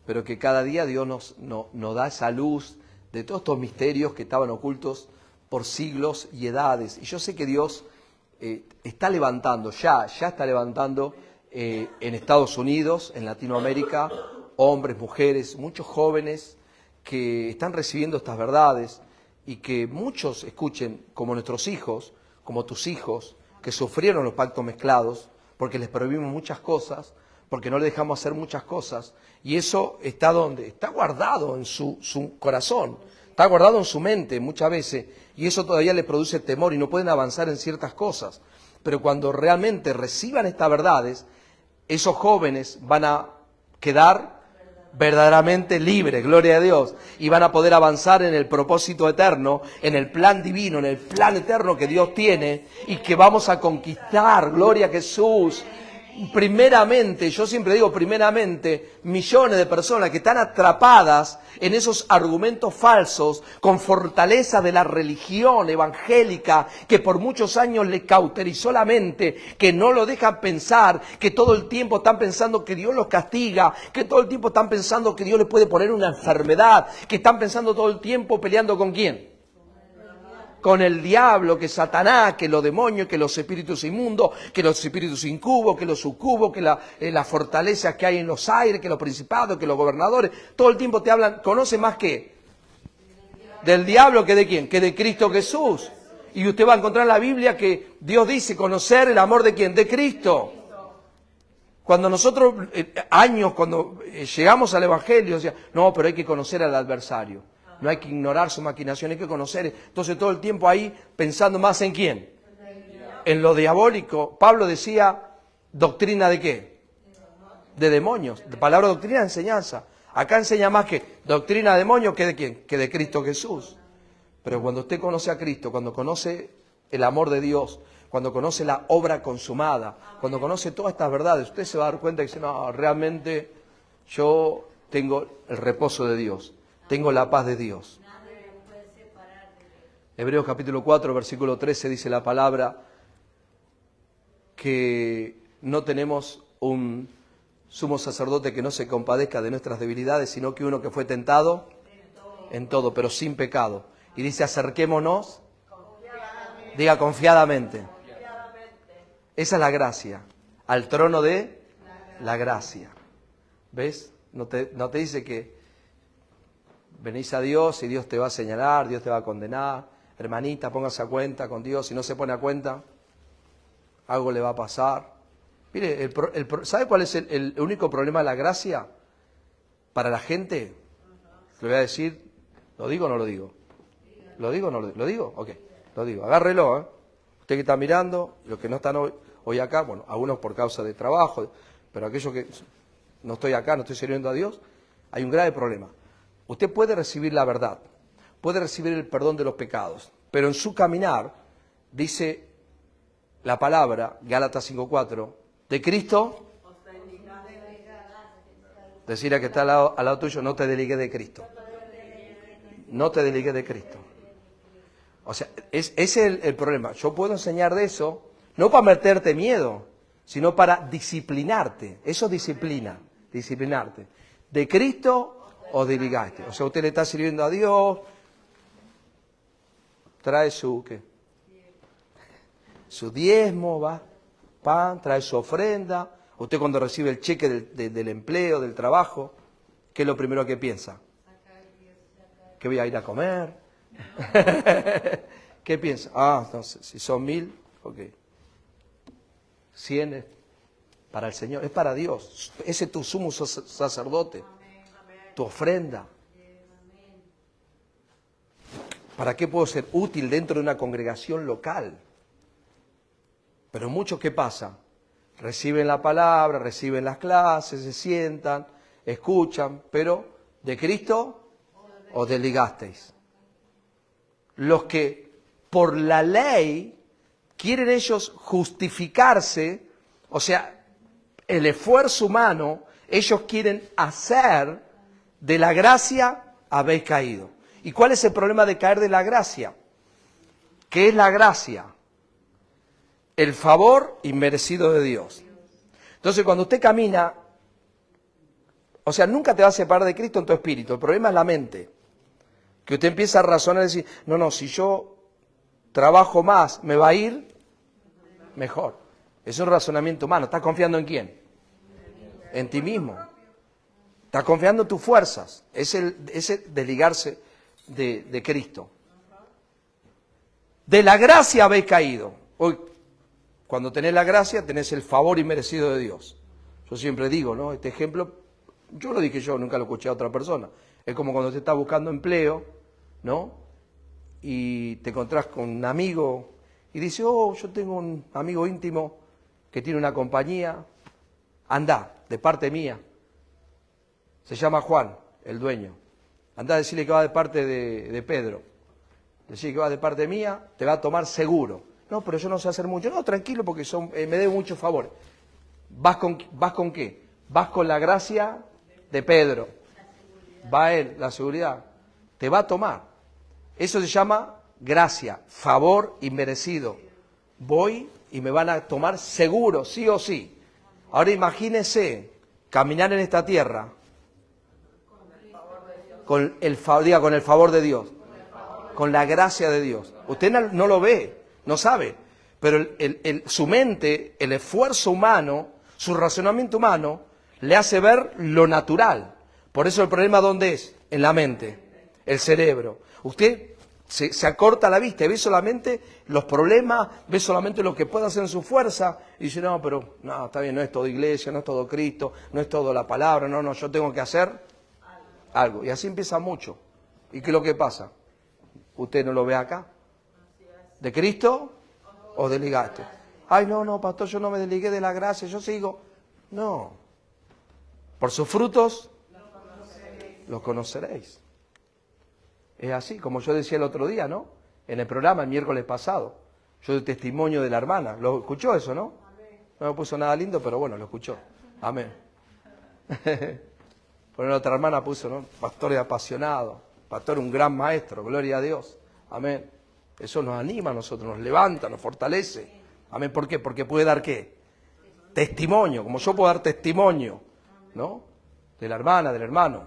Speaker 1: pero que cada día Dios nos da esa luz de todos estos misterios que estaban ocultos por siglos y edades. Y yo sé que Dios está levantando, ya está levantando en Estados Unidos, en Latinoamérica, hombres, mujeres, muchos jóvenes que están recibiendo estas verdades y que muchos escuchen, como nuestros hijos, como tus hijos, que sufrieron los pactos mezclados, porque les prohibimos muchas cosas, porque no les dejamos hacer muchas cosas, y eso está ¿dónde? Está guardado en su corazón, está guardado en su mente muchas veces, y eso todavía les produce temor y no pueden avanzar en ciertas cosas. Pero cuando realmente reciban estas verdades, esos jóvenes van a quedar verdaderamente libres, gloria a Dios, y van a poder avanzar en el propósito eterno, en el plan divino, en el plan eterno que Dios tiene y que vamos a conquistar, gloria a Jesús. Primeramente, yo siempre digo primeramente, millones de personas que están atrapadas en esos argumentos falsos con fortaleza de la religión evangélica que por muchos años le cauterizó la mente, que no lo dejan pensar, que todo el tiempo están pensando que Dios los castiga, que todo el tiempo están pensando que Dios les puede poner una enfermedad, que están pensando todo el tiempo peleando ¿con quién? Con el diablo, que Satanás, que los demonios, que los espíritus inmundos, que los espíritus incubos, que los sucubos, que las fortalezas que hay en los aires, que los principados, que los gobernadores, todo el tiempo te hablan, ¿conoce más qué? Del diablo que de quién, que de Cristo Jesús. Y usted va a encontrar en la Biblia que Dios dice conocer el amor de quién, de Cristo. Cuando nosotros, cuando llegamos al Evangelio, decía, no, pero hay que conocer al adversario. No hay que ignorar su maquinación, hay que conocer. Entonces todo el tiempo ahí pensando más en quién. En lo diabólico. Pablo decía, ¿doctrina de qué? De demonios. De palabra doctrina, enseñanza. Acá enseña más que doctrina de demonios que de quién, que de Cristo Jesús. Pero cuando usted conoce a Cristo, cuando conoce el amor de Dios, cuando conoce la obra consumada, cuando conoce todas estas verdades, usted se va a dar cuenta y dice, no, realmente yo tengo el reposo de Dios. Tengo la paz de Dios. Hebreos capítulo 4, versículo 13 dice la palabra que no tenemos un sumo sacerdote que no se compadezca de nuestras debilidades, sino que uno que fue tentado en todo, pero sin pecado. Y dice, acerquémonos, diga confiadamente. Esa es la gracia, al trono de la gracia. ¿Ves? No te dice que venís a Dios y Dios te va a señalar, Dios te va a condenar. Hermanita, póngase a cuenta con Dios. Si no se pone a cuenta, algo le va a pasar. Mire, ¿sabe cuál es el único problema de la gracia para la gente? Le voy a decir, ¿lo digo o no lo digo? ¿Lo digo o no lo digo? ¿Lo digo? Ok, lo digo. Agárrelo, ¿eh? Usted que está mirando, los que no están hoy acá, bueno, algunos por causa de trabajo, pero aquellos que no estoy acá, no estoy sirviendo a Dios, hay un grave problema. Usted puede recibir la verdad, puede recibir el perdón de los pecados, pero en su caminar, dice la palabra, Gálatas 5:4, de Cristo, decir a que está al lado tuyo, no te desligues de Cristo. No te desligues de Cristo. O sea, ese es el problema. Yo puedo enseñar de eso, no para meterte miedo, sino para disciplinarte. Eso es disciplina, disciplinarte. De Cristo o desligaste. O sea, usted le está sirviendo a Dios, trae su diezmo, va, pan, trae su ofrenda. Usted cuando recibe el cheque del empleo, del trabajo, ¿qué es lo primero que piensa? ¿Que voy a ir a comer? ¿Qué piensa? Ah, entonces, si son 1000, ok. 100 es para el Señor, es para Dios. Ese es tu sumo sacerdote, tu ofrenda. ¿Para qué puedo ser útil dentro de una congregación local? Pero muchos, ¿qué pasa? Reciben la palabra, reciben las clases, se sientan, escuchan, pero ¿de Cristo os desligasteis? Los que por la ley quieren ellos justificarse, o sea, el esfuerzo humano, ellos quieren hacer de la gracia, habéis caído. ¿Y cuál es el problema de caer de la gracia? ¿Qué es la gracia? El favor inmerecido de Dios. Entonces, cuando usted camina, o sea, nunca te va a separar de Cristo en tu espíritu. El problema es la mente. Que usted empieza a razonar y decir, no, si yo trabajo más, ¿me va a ir mejor? Es un razonamiento humano. ¿Estás confiando en quién? En ti mismo. Estás confiando en tus fuerzas. Ese desligarse de Cristo. De la gracia habéis caído. Hoy, cuando tenés la gracia, tenés el favor inmerecido de Dios. Yo siempre digo, ¿no? Este ejemplo, yo lo dije yo, nunca lo escuché a otra persona. Es como cuando te estás buscando empleo, ¿no? Y te encontrás con un amigo y y dice, oh, yo tengo un amigo íntimo que tiene una compañía, anda, de parte mía. Se llama Juan, el dueño. Anda a decirle que va de parte de Pedro. Decirle que va de parte mía, te va a tomar seguro. No, pero yo no sé hacer mucho. No, tranquilo, porque me debe muchos favores. ¿Vas con qué? Vas con la gracia de Pedro. Va él, la seguridad. Te va a tomar. Eso se llama gracia, favor inmerecido. Voy y me van a tomar seguro, sí o sí. Ahora imagínese caminar en esta tierra con el favor de Dios, con la gracia de Dios. Usted no lo ve, no sabe, pero su mente, el esfuerzo humano, su razonamiento humano, le hace ver lo natural. Por eso el problema, ¿dónde es? En la mente, el cerebro. Usted se acorta la vista y ve solamente los problemas, ve solamente lo que puede hacer en su fuerza, y dice, no, pero no, está bien, no es todo iglesia, no es todo Cristo, no es todo la palabra, no, yo tengo que hacer algo. Y así empieza mucho. ¿Y qué es lo que pasa? ¿Usted no lo ve acá? ¿De Cristo o desligaste? Ay, no, pastor, yo no me desligué de la gracia, yo sigo. No. Por sus frutos los conoceréis. Es así, como yo decía el otro día, ¿no? En el programa, el miércoles pasado. Yo doy testimonio de la hermana. ¿Lo escuchó eso, no? No me puso nada lindo, pero bueno, lo escuchó. Amén. Por otra hermana puso, ¿no? Pastor es apasionado. Pastor, un gran maestro, gloria a Dios. Amén. Eso nos anima a nosotros, nos levanta, nos fortalece. Amén. ¿Por qué? Porque puede dar ¿qué? Testimonio, como yo puedo dar testimonio, ¿no? De la hermana, del hermano.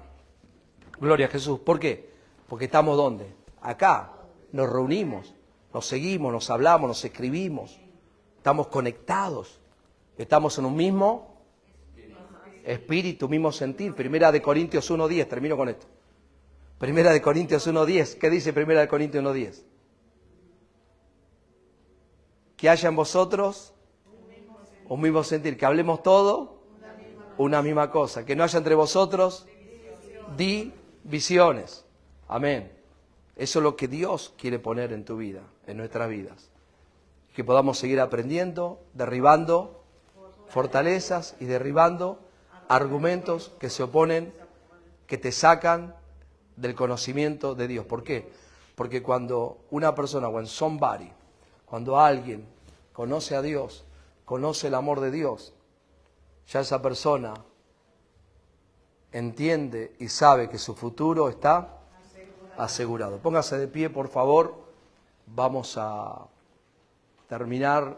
Speaker 1: Gloria a Jesús. ¿Por qué? Porque estamos ¿dónde? Acá. Nos reunimos, nos seguimos, nos hablamos, nos escribimos. Estamos conectados. Estamos en un mismo espíritu, mismo sentir. Primera de Corintios 1:10. Termino con esto. Primera de Corintios 1:10. ¿Qué dice Primera de Corintios 1:10? Que haya en vosotros un mismo sentir. Que hablemos todo una misma cosa. Que no haya entre vosotros divisiones. Amén. Eso es lo que Dios quiere poner en tu vida, en nuestras vidas. Que podamos seguir aprendiendo, derribando fortalezas y derribando argumentos que se oponen, que te sacan del conocimiento de Dios. ¿Por qué? Porque cuando una persona, cuando alguien conoce a Dios, conoce el amor de Dios, ya esa persona entiende y sabe que su futuro está asegurado. Póngase de pie, por favor. Vamos a terminar,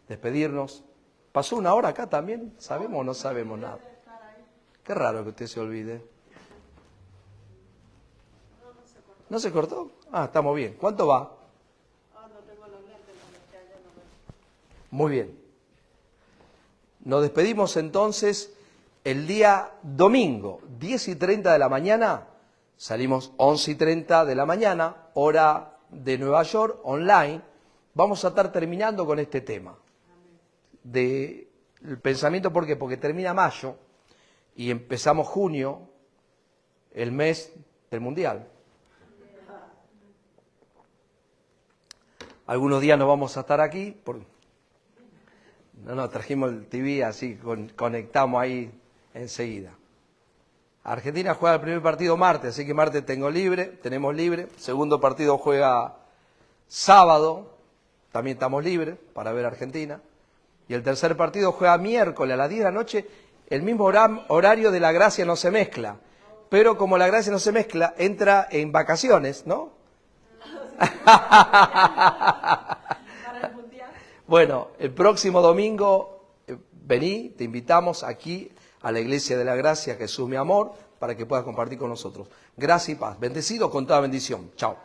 Speaker 1: despedirnos. ¿Pasó una hora acá también? ¿Sabemos o no sabemos nada? Qué raro que usted se olvide. ¿No se cortó? Ah, estamos bien. ¿Cuánto va? Muy bien. Nos despedimos entonces el día domingo, 10:30 de la mañana. Salimos 11:30 de la mañana, hora de Nueva York, online. Vamos a estar terminando con este tema. El pensamiento, ¿por qué? Porque termina mayo y empezamos junio, el mes del Mundial. Algunos días no vamos a estar aquí. Trajimos el TV, así conectamos ahí enseguida. Argentina juega el primer partido martes, así que martes tenemos libre. Segundo partido juega sábado, también estamos libres para ver a Argentina. Y el tercer partido juega miércoles a las 10 de la noche, el mismo horario de la gracia no se mezcla. Pero como la gracia no se mezcla, entra en vacaciones, ¿no? Bueno, el próximo domingo vení, te invitamos aquí a la Iglesia de la Gracia, Jesús mi amor, para que puedas compartir con nosotros. Gracia y paz. Bendecido con toda bendición. Chao.